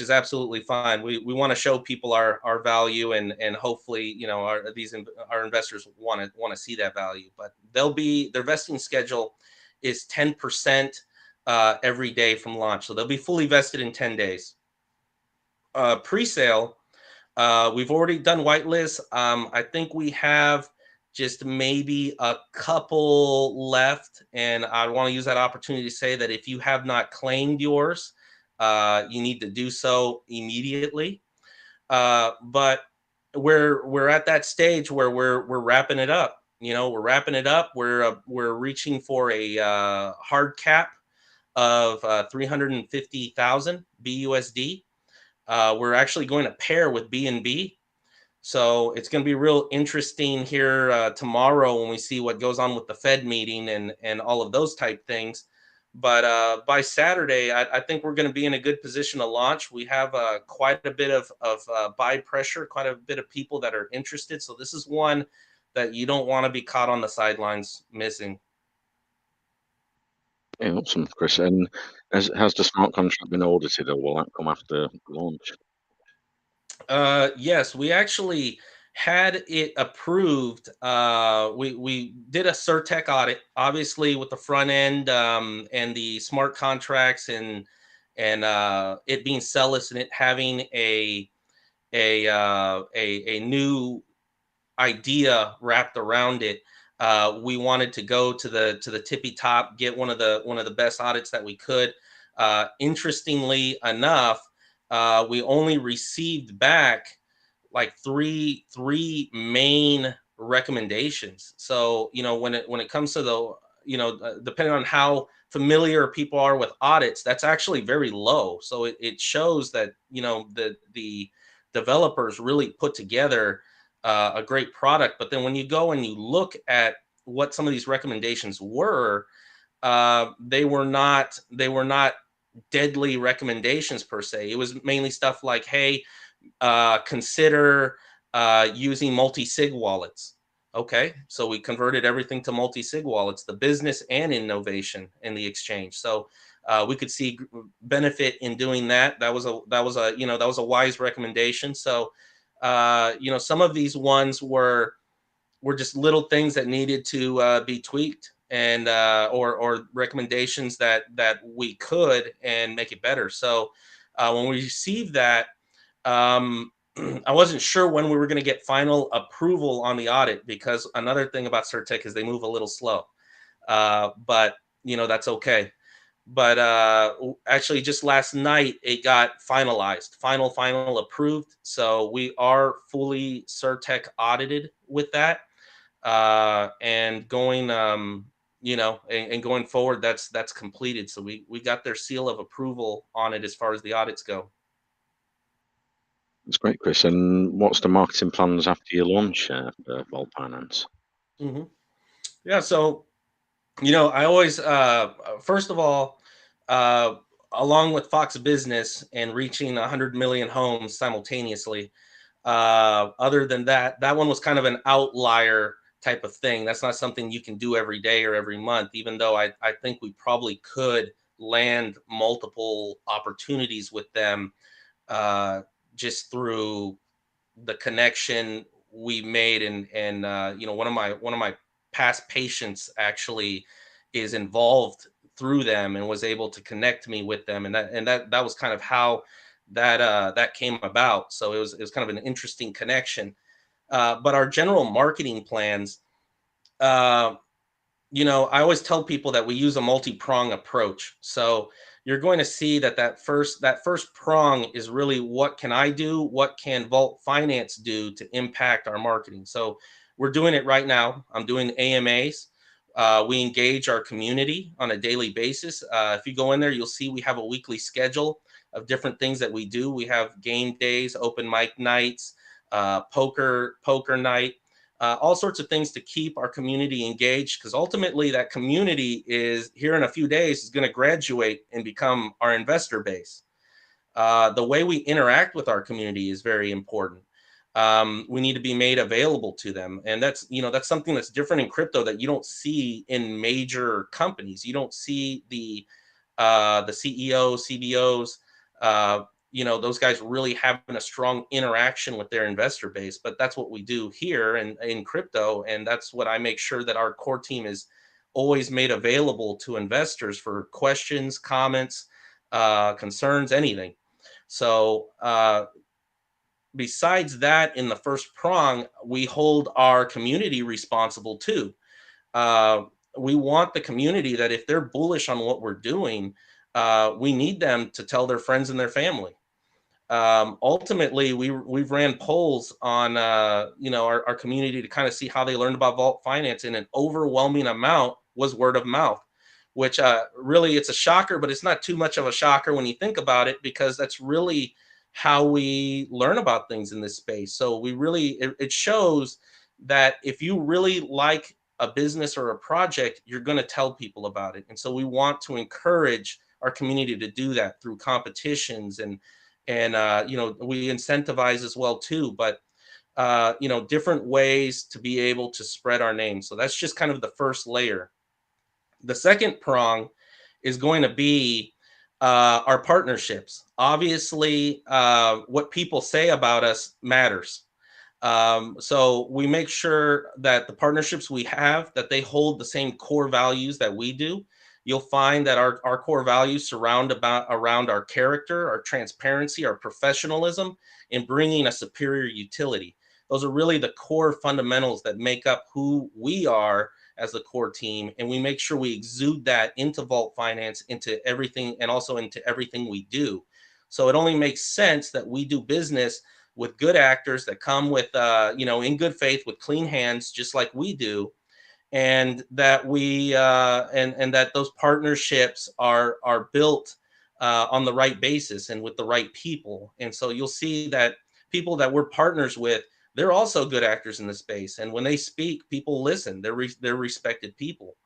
Speaker 2: absolutely fine. We want to show people our value, and hopefully, our investors want to see that value. But their vesting schedule is 10% every day from launch, so they'll be fully vested in 10 days. Pre-sale. We've already done whitelists. I think we have just maybe a couple left. And I want to use that opportunity to say that if you have not claimed yours, you need to do so immediately. But we're at that stage where we're wrapping it up. We're wrapping it up. We're reaching for a hard cap of 350,000 BUSD. We're actually going to pair with BNB. So it's going to be real interesting here tomorrow when we see what goes on with the Fed meeting and all of those type things. But by Saturday, I think we're going to be in a good position to launch. We have quite a bit of buy pressure, quite a bit of people that are interested. So this is one that you don't want to be caught on the sidelines missing.
Speaker 1: Yeah, awesome, Chris. And has the smart contract been audited, or will that come after launch?
Speaker 2: Yes, we actually had it approved. We did a Certec audit, obviously with the front end and the smart contracts and it being sellers and it having a new idea wrapped around it. We wanted to go to the tippy top, get one of the best audits that we could. Interestingly enough, we only received back like three main recommendations. So when it comes to depending on how familiar people are with audits, that's actually very low. So it shows that the developers really put together a great product. But then when you go and you look at what some of these recommendations were, they were not deadly recommendations per se. It was mainly stuff like, hey, consider using multi-sig wallets. Okay, so we converted everything to multi-sig wallets, the business and in Novation in the exchange. So we could see benefit in doing that. That was a wise recommendation. So some of these ones were just little things that needed to be tweaked and or recommendations that we could and make it better. So when we received that, I wasn't sure when we were going to get final approval on the audit, because another thing about Certec is they move a little slow, but that's okay. But actually just last night it got finalized, final approved. So we are fully Certec audited with that. And going and going forward, that's completed. So we got their seal of approval on it as far as the audits go.
Speaker 1: That's great, Chris. And what's the marketing plans after you launch for Vault Finance?
Speaker 2: Mm-hmm. Yeah, so I always first of all, along with Fox Business and reaching 100 million homes simultaneously, other than that one was kind of an outlier type of thing. That's not something you can do every day or every month, even though I think we probably could land multiple opportunities with them just through the connection we made. And one of my past patients actually is involved through them and was able to connect me with them. And that was kind of how that came about. So it was kind of an interesting connection. But our general marketing plans, I always tell people that we use a multi-prong approach. So you're going to see that first prong is really, what can I do? What can Vault Finance do to impact our marketing? So we're doing it right now. I'm doing AMAs. We engage our community on a daily basis. If you go in there, you'll see we have a weekly schedule of different things that we do. We have game days, open mic nights, poker night, all sorts of things to keep our community engaged, because ultimately that community is here in a few days is going to graduate and become our investor base. The way we interact with our community is very important. We need to be made available to them. And that's something that's different in crypto that you don't see in major companies. You don't see the CEOs, CBOs, those guys really having a strong interaction with their investor base. But that's what we do here in crypto. And that's what I make sure that our core team is always made available to investors for questions, comments, concerns, anything. So besides that, in the first prong, we hold our community responsible too. We want the community that if they're bullish on what we're doing, we need them to tell their friends and their family. Ultimately, we've ran polls on our community to kind of see how they learned about Vault Finance, and an overwhelming amount was word of mouth, which really, it's a shocker, but it's not too much of a shocker when you think about it, because that's really how we learn about things in this space. So it shows that if you really like a business or a project, you're going to tell people about it. And so we want to encourage our community to do that through competitions, and we incentivize as well too, but different ways to be able to spread our name. So that's just kind of the first layer. The second prong is going to be our partnerships. Obviously, what people say about us matters. So we make sure that the partnerships we have, that they hold the same core values that we do. You'll find that our core values surround around our character, our transparency, our professionalism, and bringing a superior utility. Those are really the core fundamentals that make up who we are as the core team. And we make sure we exude that into Vault Finance, into everything, and also into everything we do. So it only makes sense that we do business with good actors that come with, in good faith, with clean hands, just like we do. And that and that those partnerships are built on the right basis and with the right people. And so you'll see that people that we're partners with, they're also good actors in the space. And when they speak, people listen. They're respected people.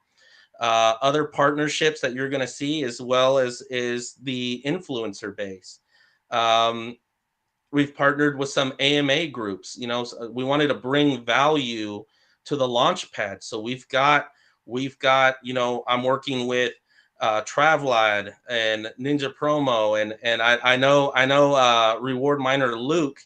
Speaker 2: Other partnerships that you're going to see, as well as is the influencer base. We've partnered with some AMA groups. So we wanted to bring value to the launchpad. So we've got, I'm working with Travlad and Ninja Promo, and I know Reward Miner Luke,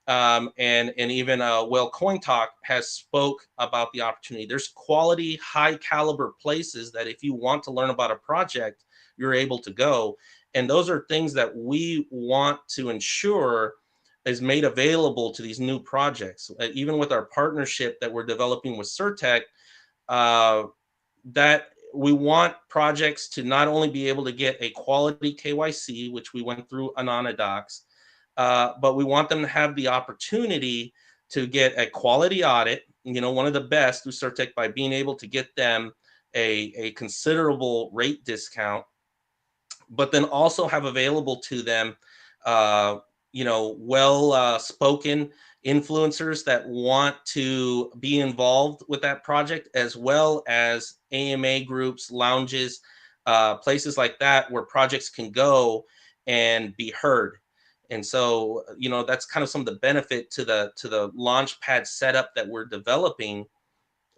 Speaker 2: and even Well Coin Talk has spoke about the opportunity. There's quality, high caliber places that if you want to learn about a project, you're able to go. And those are things that we want to ensure is made available to these new projects. Even with our partnership that we're developing with Certec, that we want projects to not only be able to get a quality KYC, which we went through Anonymous, but we want them to have the opportunity to get a quality audit, one of the best through Certec, by being able to get them a considerable rate discount, but then also have available to them well-spoken influencers that want to be involved with that project, as well as AMA groups, lounges, places like that where projects can go and be heard. And so, that's kind of some of the benefit to the launchpad setup that we're developing,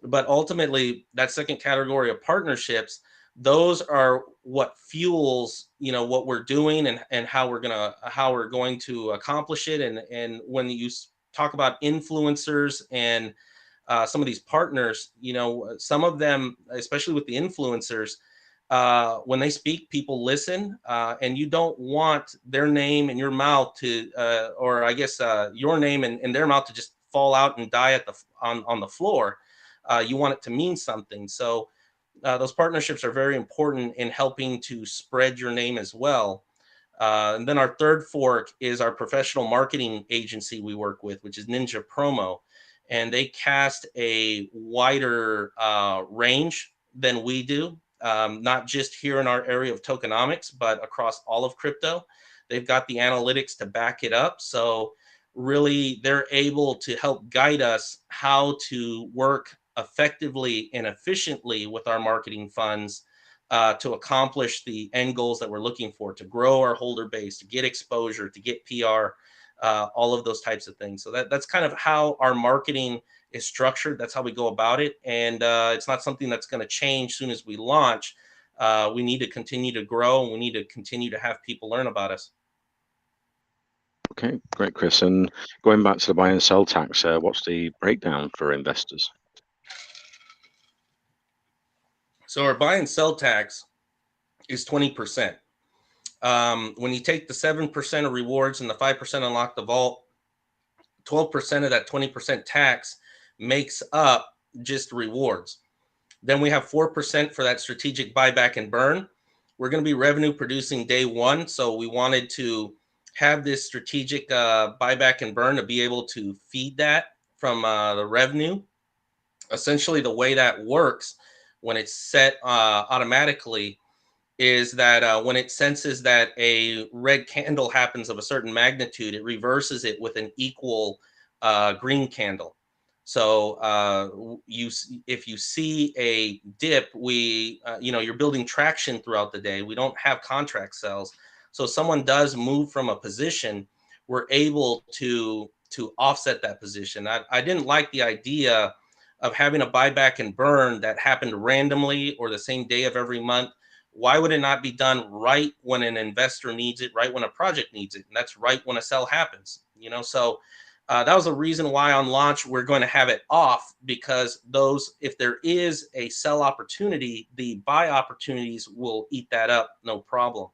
Speaker 2: But ultimately, that second category of partnerships, those are what fuels, what we're doing and how we're going to accomplish it. And when you talk about influencers and some of these partners, some of them, especially with the influencers, when they speak, people listen, and you don't want their name in your mouth to, or I guess your name in their mouth to just fall out and die on the floor. You want it to mean something. So those partnerships are very important in helping to spread your name as well. And then our third fork is our professional marketing agency we work with, which is Ninja Promo. And they cast a wider range than we do, not just here in our area of tokenomics, but across all of crypto. They've got the analytics to back it up. So really, they're able to help guide us how to work effectively and efficiently with our marketing funds to accomplish the end goals that we're looking for, to grow our holder base, to get exposure, to get PR, all of those types of things. So that's kind of how our marketing is structured. That's how we go about it. And it's not something that's going to change soon as we launch. We need to continue to grow, and we need to continue to have people learn about us.
Speaker 1: Okay, great, Chris. And going back to the buy and sell tax, what's the breakdown for investors?
Speaker 2: So our buy and sell tax is 20%. When you take the 7% of rewards and the 5% unlock the vault, 12% of that 20% tax makes up just rewards. Then we have 4% for that strategic buyback and burn. We're going to be revenue producing day one. So we wanted to have this strategic buyback and burn to be able to feed that from the revenue. Essentially, the way that works when it's set automatically is that when it senses that a red candle happens of a certain magnitude, it reverses it with an equal green candle. So if you see a dip, you're building traction throughout the day. We don't have contract sales. So if someone does move from a position, we're able to offset that position. I didn't like the idea of having a buyback and burn that happened randomly or the same day of every month. Why would it not be done right when an investor needs it, right when a project needs it? And that's right when a sell happens, So that was the reason why on launch we're going to have it off, because if there is a sell opportunity, the buy opportunities will eat that up, no problem.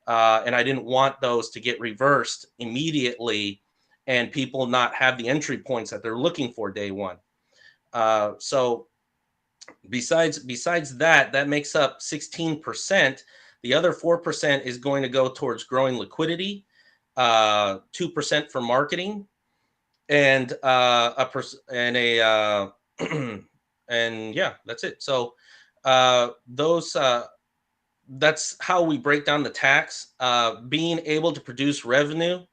Speaker 2: And I didn't want those to get reversed immediately and people not have the entry points that they're looking for day one. So besides that makes up 16%. The other 4% is going to go towards growing liquidity, 2% for marketing, and and yeah, that's it. So that's how we break down the tax. Being able to produce revenue,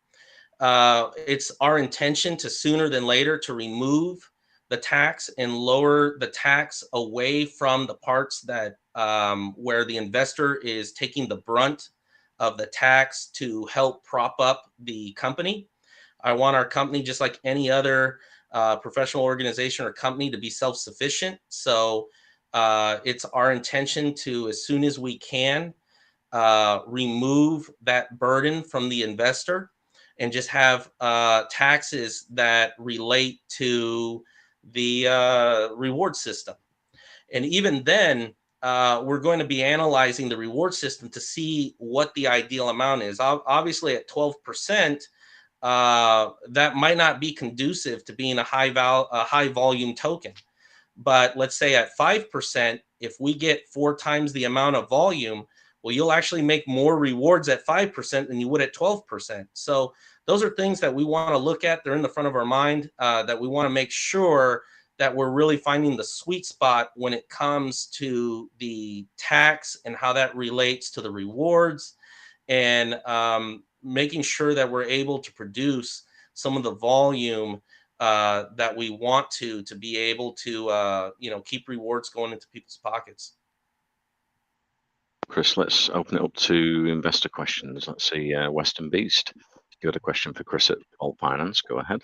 Speaker 2: it's our intention to sooner than later to remove the tax and lower the tax away from the parts that where the investor is taking the brunt of the tax to help prop up the company. I want our company, just like any other professional organization or company, to be self-sufficient. So it's our intention to, as soon as we can, remove that burden from the investor and just have taxes that relate to the reward system. And even then, we're going to be analyzing the reward system to see what the ideal amount is. Obviously, at 12%, that might not be conducive to being a high volume token. But let's say at 5%, if we get 4 times the amount of volume, well, you'll actually make more rewards at 5% than you would at 12%. So those are things that we want to look at. They're in the front of our mind, that we want to make sure that we're really finding the sweet spot when it comes to the tax and how that relates to the rewards, and making sure that we're able to produce some of the volume that we want to be able to keep rewards going into people's pockets.
Speaker 1: Chris, let's open it up to investor questions. Let's see, Western Beast, you got a question for Chris at Vault Finance. Go ahead.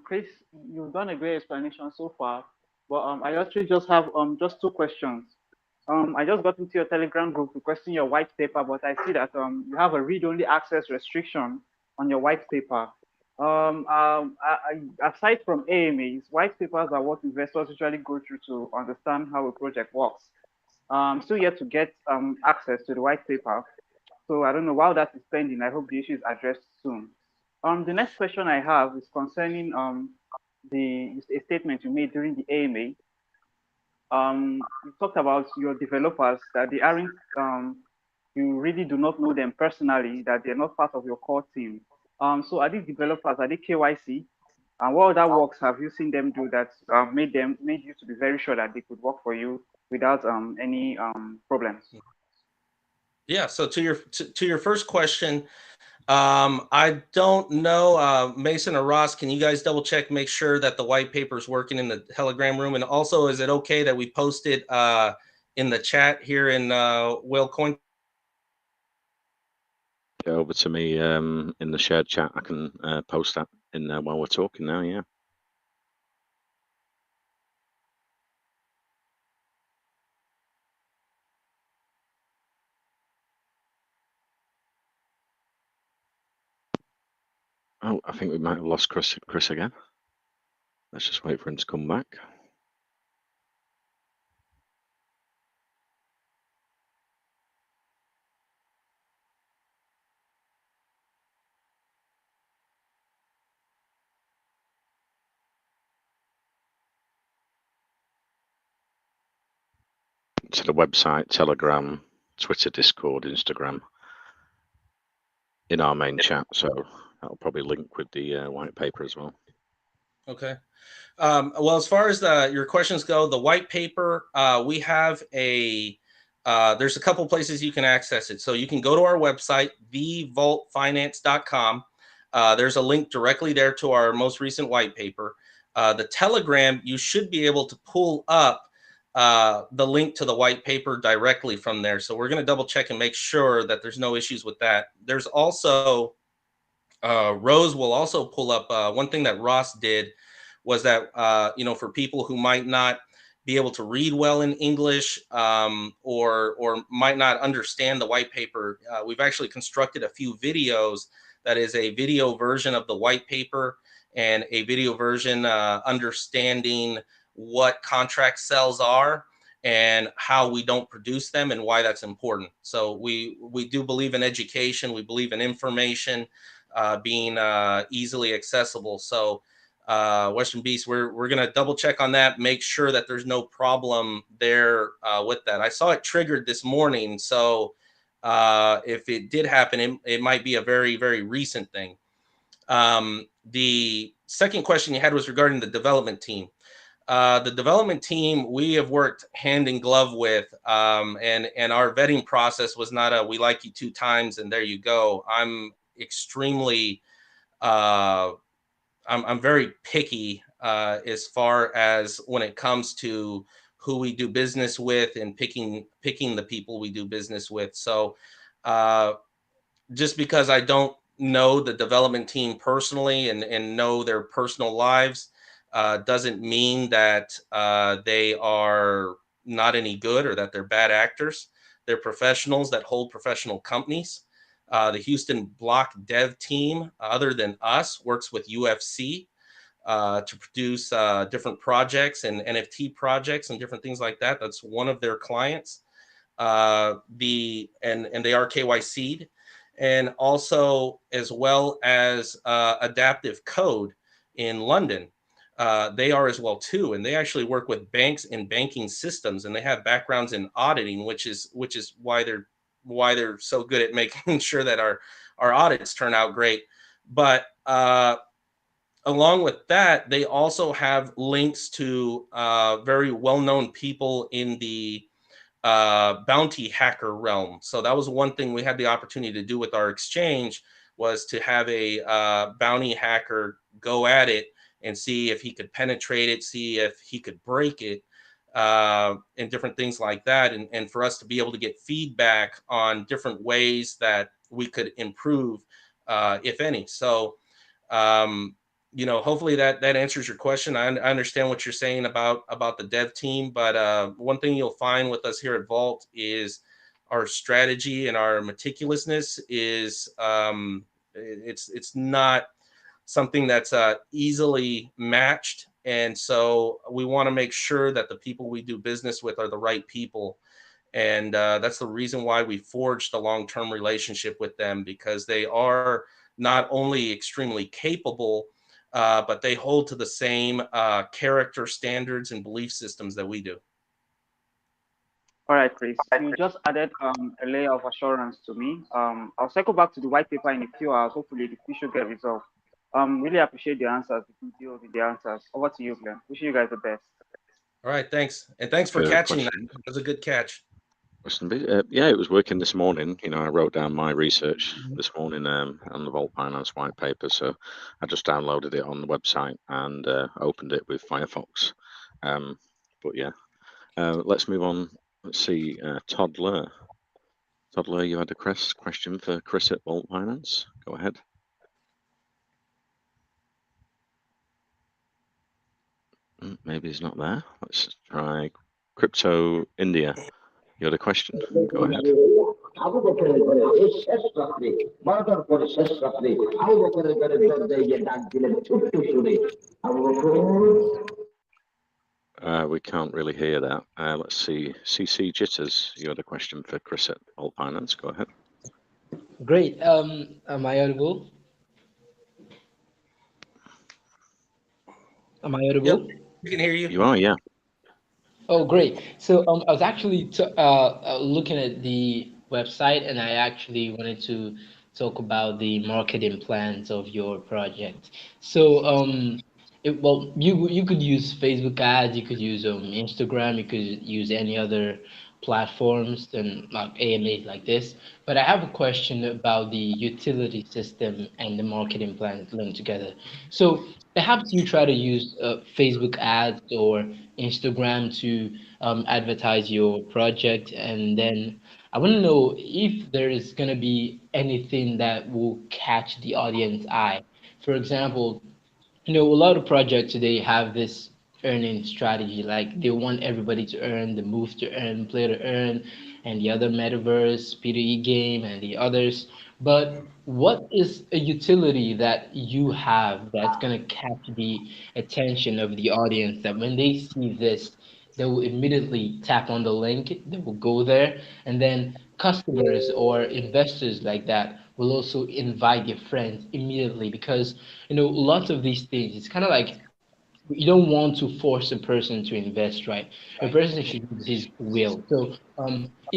Speaker 4: Chris, you've done a great explanation so far, but I actually just have just two questions. I just got into your Telegram group requesting your white paper, but I see that you have a read-only access restriction on your white paper. Aside from AMAs, white papers are what investors usually go through to understand how a project works. Still yet to get access to the white paper. So I don't know, while that is pending, I hope the issue is addressed soon. The next question I have is concerning a statement you made during the AMA. You talked about your developers, that they aren't you really do not know them personally, that they're not part of your core team. So are these developers, are they KYC? And what other works have you seen them do that made you to be very sure that they could work for you without any problems?
Speaker 2: Yeah. So to your first question, I don't know, Mason or Ross, can you guys double check, make sure that the white paper is working in the Telegram room? And also, is it okay that we post it in the chat here in Whalecoin?
Speaker 1: Over to me in the shared chat. I can post that in there while we're talking now. Yeah. Oh, I think we might have lost Chris again. Let's just wait for him to come back. To the website, Telegram, Twitter, Discord, Instagram, in our main chat. So that'll probably link with the white paper as well.
Speaker 2: Okay. Well, as far as your questions go, the white paper, we have there's a couple places you can access it. So you can go to our website, thevaultfinance.com. There's a link directly there to our most recent white paper. The Telegram, you should be able to pull up the link to the white paper directly from there. So we're going to double check and make sure that there's no issues with that. There's also, Rose will also pull up one thing that Ross did was that, for people who might not be able to read well in English or might not understand the white paper, we've actually constructed a few videos that is a video version of the white paper and a video version understanding what contract cells are and how we don't produce them and why that's important. So we do believe in education. We believe in information being easily accessible. So Western Beast, we're going to double check on that, make sure that there's no problem there with that. I saw it triggered this morning. So if it did happen, it might be a very, very recent thing. The second question you had was regarding the development team. The development team we have worked hand in glove with, and our vetting process was not a we like you 2 times and there you go. I'm extremely I'm very picky as far as when it comes to who we do business with and picking the people we do business with. So just because I don't know the development team personally and know their personal lives doesn't mean that they are not any good or that they're bad actors. They're professionals that hold professional companies. The Houston block dev team, other than us, works with UFC to produce different projects and NFT projects and different things like that. That's one of their clients. And they are KYC'd, and also as well as Adaptive Code in London. They are as well too, and they actually work with banks and banking systems, and they have backgrounds in auditing, which is why they're so good at making sure that our audits turn out great. But along with that, they also have links to very well-known people in the bounty hacker realm. So that was one thing we had the opportunity to do with our exchange, was to have a bounty hacker go at it and see if he could penetrate it, see if he could break it, and different things like that. And for us to be able to get feedback on different ways that we could improve, if any. So hopefully that answers your question. I understand what you're saying about the dev team, but one thing you'll find with us here at Vault is our strategy and our meticulousness is it's not something that's easily matched. And so we want to make sure that the people we do business with are the right people. And that's the reason why we forged a long-term relationship with them, because they are not only extremely capable, but they hold to the same character standards and belief systems that we do.
Speaker 4: All right, Chris, you just added a layer of assurance to me. I'll circle back to the white paper in a few hours. Hopefully, the issue get resolved. Really appreciate the answers, the details in the answers. Over to you, Glenn. Wishing you guys the best.
Speaker 2: All right, thanks. And thanks for catching that. That was a good catch.
Speaker 1: Yeah, it was working this morning. I wrote down my research this morning on the Vault Finance white paper. So I just downloaded it on the website and opened it with Firefox. But yeah, let's move on. Let's see, Toddler. Toddler, you had a question for Chris at Vault Finance. Go ahead. Maybe he's not there. Let's try Crypto India. You had a question? Go ahead. We can't really hear that. Let's see. CC Jitters, you had a question for Chris at Vault Finance. Go ahead.
Speaker 5: Great. Am I audible? Am I audible?
Speaker 2: Yep, we can hear you.
Speaker 1: You are, yeah.
Speaker 5: Oh, great. So I was actually looking at the website, and I actually wanted to talk about the marketing plans of your project. So well, you could use Facebook ads, you could use Instagram, you could use any other platforms and like AMAs like this. But I have a question about the utility system and the marketing plans linked together. So perhaps you try to use Facebook ads or Instagram to advertise your project, and then I want to know if there is going to be anything that will catch the audience eye. For example, a lot of projects today have this earning strategy. Like they want everybody to earn, the move to earn, play to earn, and the other metaverse, P2E game, and the others. But what is a utility that you have that's gonna catch the attention of the audience that when they see this, they will immediately tap on the link, they will go there, and then customers or investors like that will also invite their friends immediately because lots of these things, it's kind of like you don't want to force a person to invest, right? A person should use his will. So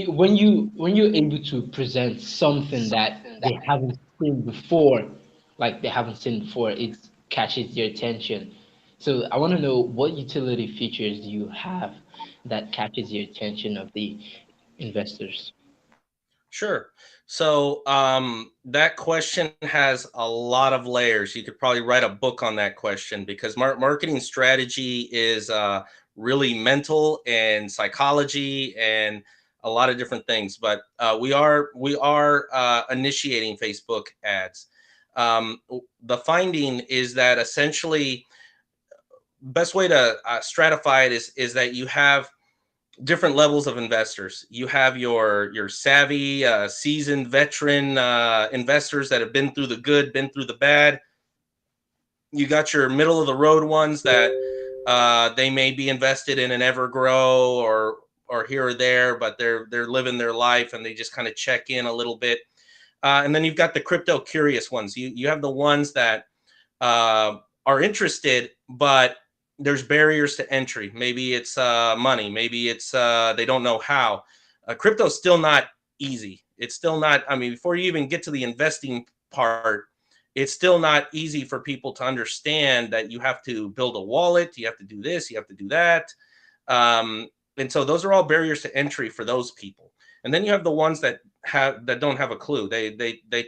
Speaker 5: when you're able to present something that they haven't seen before, like they haven't seen before, it catches their attention. So I want to know, what utility features do you have that catches the attention of the investors?
Speaker 2: Sure. So that question has a lot of layers. You could probably write a book on that question, because marketing strategy is really mental and psychology and a lot of different things. But we are initiating Facebook ads. The finding is that essentially best way to stratify it is that you have different levels of investors. You have your savvy, seasoned veteran investors that have been through the good, been through the bad. You got your middle of the road ones that they may be invested in an Evergrow or here or there, but they're living their life and they just kind of check in a little bit. And then you've got the crypto curious ones. You have the ones that are interested, but there's barriers to entry. Maybe it's money. Maybe it's they don't know how. Crypto's still not easy. It's still not. I mean, before you even get to the investing part, it's still not easy for people to understand that you have to build a wallet. You have to do this. You have to do that. And so those are all barriers to entry for those people. And then you have the ones that don't have a clue. They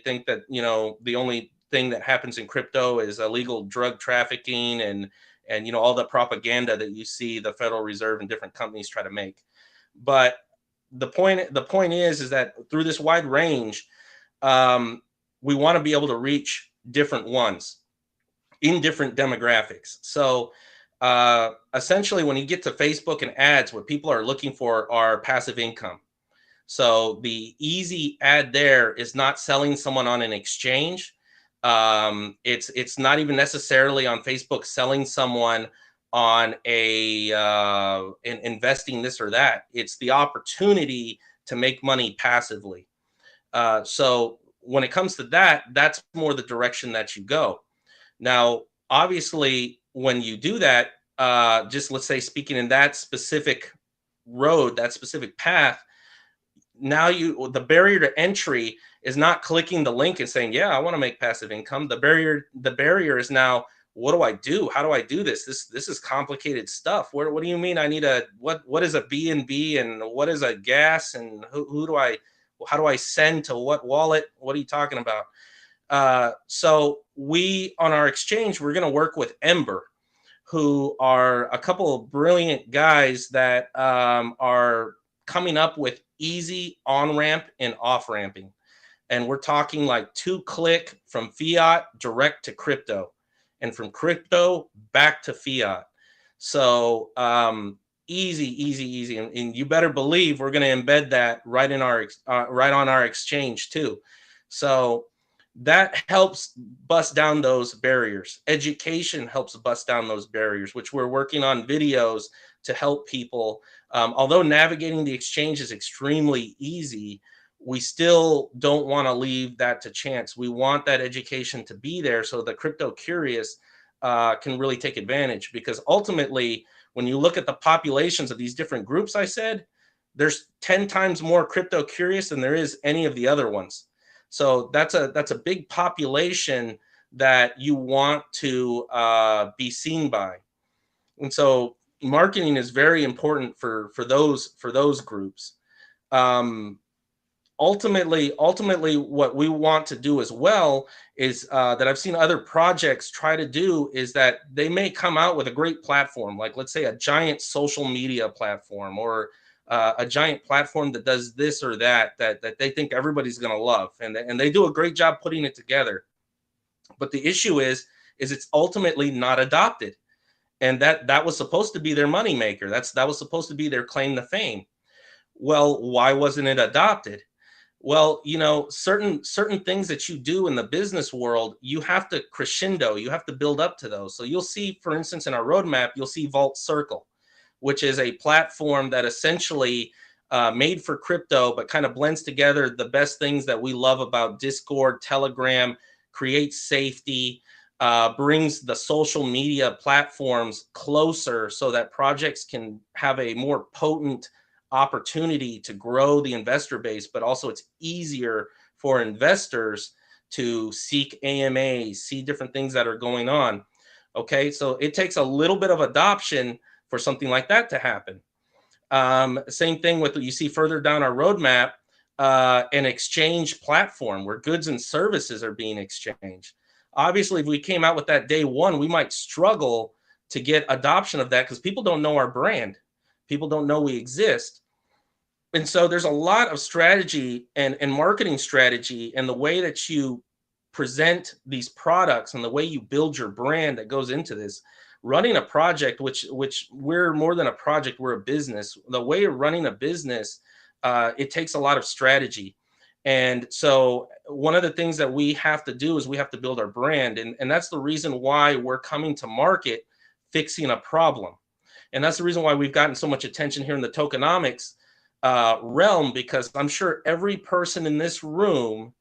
Speaker 2: think that the only thing that happens in crypto is illegal drug trafficking and all the propaganda that you see the Federal Reserve and different companies try to make. But the point is that through this wide range, we want to be able to reach different ones. in different demographics. So essentially, when you get to Facebook and ads, what people are looking for are passive income. So the easy ad there is not selling someone on an exchange. It's not even necessarily on Facebook selling someone on a investing this or that. It's the opportunity to make money passively. So when it comes to that, that's more the direction that you go. Now, obviously, when you do that, just let's say speaking in that specific road, that specific path, now the barrier to entry is not clicking the link and saying, yeah, I want to make passive income. The barrier is now, what do I do? How do I do this? This is complicated stuff. What do you mean I need what is a BNB and what is a gas and how do I send to what wallet? What are you talking about? So we, on our exchange, we're going to work with Ember, who are a couple of brilliant guys that are coming up with easy on-ramp and off-ramping. And we're talking like 2-click from fiat direct to crypto, and from crypto back to fiat. So easy. And you better believe we're going to embed that right in our right on our exchange too. So that helps bust down those barriers. Education helps bust down those barriers, which we're working on videos to help people. Although navigating the exchange is extremely easy, we still don't want to leave that to chance. We want that education to be there so the crypto curious can really take advantage, because ultimately, when you look at the populations of these different groups, I said, there's 10 times more crypto curious than there is any of the other ones. So that's a big population that you want to be seen by. And so marketing is very important for those groups. Ultimately, what we want to do as well is that I've seen other projects try to do is that they may come out with a great platform, like let's say a giant social media platform, or a giant platform that does this or that they think everybody's going to love, and they do a great job putting it together. But the issue is it's ultimately not adopted, and that was supposed to be their moneymaker. That was supposed to be their claim to fame. Well, why wasn't it adopted? Well, certain things that you do in the business world, you have to crescendo, you have to build up to those. So you'll see, for instance, in our roadmap, you'll see Vault Circle, which is a platform that essentially made for crypto, but kind of blends together the best things that we love about Discord, Telegram, creates safety, brings the social media platforms closer so that projects can have a more potent opportunity to grow the investor base, but also it's easier for investors to seek AMAs, see different things that are going on. Okay, so it takes a little bit of adoption for something like that to happen. Same thing with what you see further down our roadmap, an exchange platform where goods and services are being exchanged. Obviously, if we came out with that day one, we might struggle to get adoption of that because people don't know our brand. People don't know we exist. And so there's a lot of strategy and marketing strategy, and the way that you present these products and the way you build your brand that goes into this. Running a project, which we're more than a project, we're a business. The way of running a business, it takes a lot of strategy. And so one of the things that we have to do is we have to build our brand. And that's the reason why we're coming to market fixing a problem. And that's the reason why we've gotten so much attention here in the tokenomics realm, because I'm sure every person in this room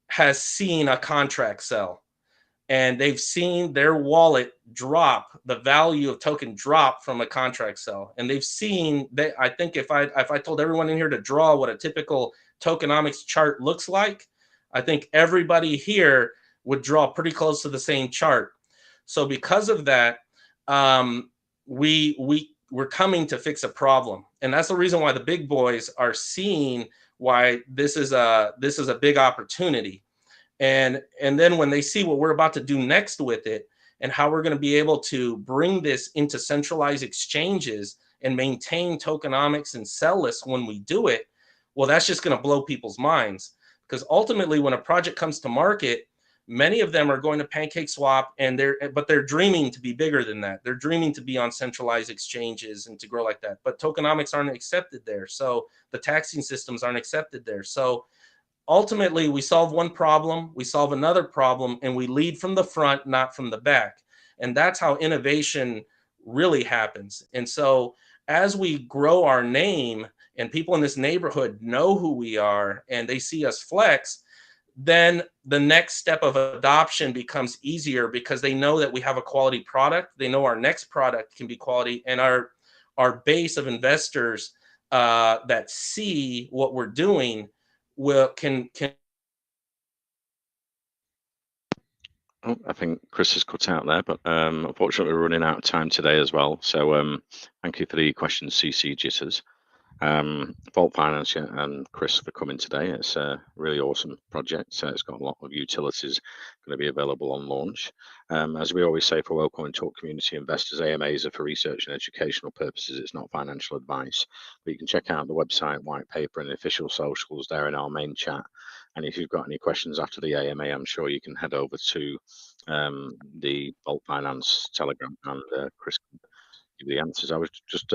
Speaker 2: has seen a contract sell, and they've seen their wallet drop, the value of token drop from a contract sell. And they've seen that. I think if I told everyone in here to draw what a typical tokenomics chart looks like, I think everybody here would draw pretty close to the same chart. So because of that, we're coming to fix a problem. And that's the reason why the big boys are seeing why this is a big opportunity. And then when they see what we're about to do next with it and how we're going to be able to bring this into centralized exchanges and maintain tokenomics and sell lists when we do it, well, that's just going to blow people's minds. Because ultimately, when a project comes to market, Many of them are going to Pancake Swap, but they're dreaming to be bigger than that. They're dreaming to be on centralized exchanges and to grow like that. But tokenomics aren't accepted there. So the taxing systems aren't accepted there. So ultimately, we solve one problem, we solve another problem, and we lead from the front, not from the back. And that's how innovation really happens. And so as we grow our name and people in this neighborhood know who we are and they see us flex, then the next step of adoption becomes easier because they know that we have a quality product. They know our next product can be quality, and our base of investors that see what we're doing can.
Speaker 1: Oh, I think Chris has cut out there, but unfortunately we're running out of time today as well. So thank you for the questions, CC Jitters. Vault Finance, yeah, and Chris for coming today. It's a really awesome project. It's got a lot of utilities going to be available on launch. As we always say for Welcome and Talk community investors, AMAs are for research and educational purposes. It's not financial advice. But you can check out the website, white paper, and the official socials there in our main chat. And if you've got any questions after the AMA, I'm sure you can head over to the Vault Finance Telegram, and Chris can give you the answers. I was just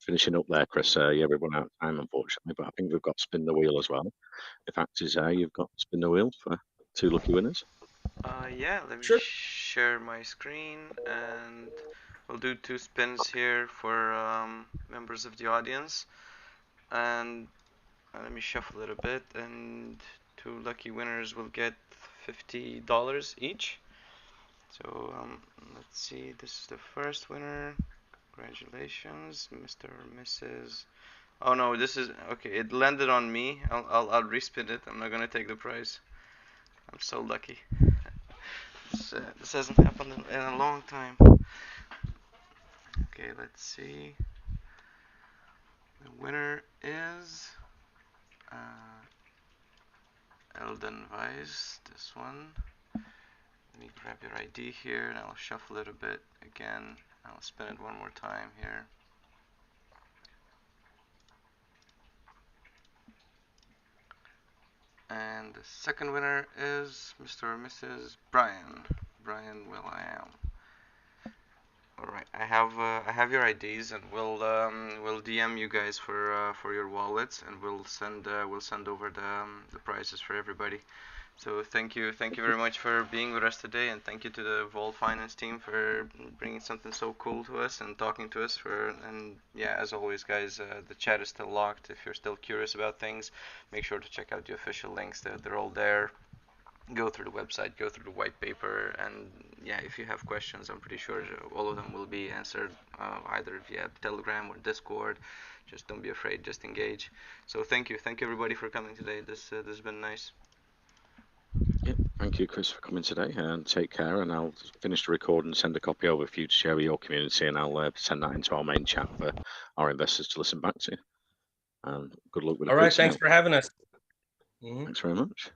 Speaker 1: finishing up there, Chris. Yeah, we've run out of time, unfortunately, but I think we've got Spin the Wheel as well. If fact is you've got Spin the Wheel for 2 lucky winners.
Speaker 3: Yeah, let me
Speaker 2: Sure.
Speaker 3: share my screen, and we'll do 2 spins here for members of the audience. And let me shuffle it a bit, and 2 lucky winners will get $50 each. So let's see, this is the first winner. Congratulations, Mr. or Mrs. Oh no, this is okay. It landed on me. I'll respin it. I'm not gonna take the prize. I'm so lucky. This hasn't happened in a long time. Okay, let's see. The winner is Elden Weiss. This one. Let me grab your ID here, and I'll shuffle it a bit again. I'll spin it one more time here. And the second winner is Mr. or Mrs. Brian Will.I.am. All right, I have your IDs, and we'll DM you guys for your wallets, and we'll send over the prizes for everybody. So thank you very much for being with us today, and thank you to the Vault Finance team for bringing something so cool to us and talking to us. And yeah, as always, guys, the chat is still locked. If you're still curious about things, make sure to check out the official links. They're all there. Go through the website, go through the white paper, and yeah, if you have questions, I'm pretty sure all of them will be answered either via Telegram or Discord. Just don't be afraid, just engage. So thank you everybody for coming today. This has been nice.
Speaker 1: Yeah, thank you, Chris, for coming today, and take care. And I'll finish the record and send a copy over for you to share with your community, and I'll send that into our main chat for our investors to listen back to. And good luck with the
Speaker 2: All right, thanks for having us.
Speaker 1: Thanks very much.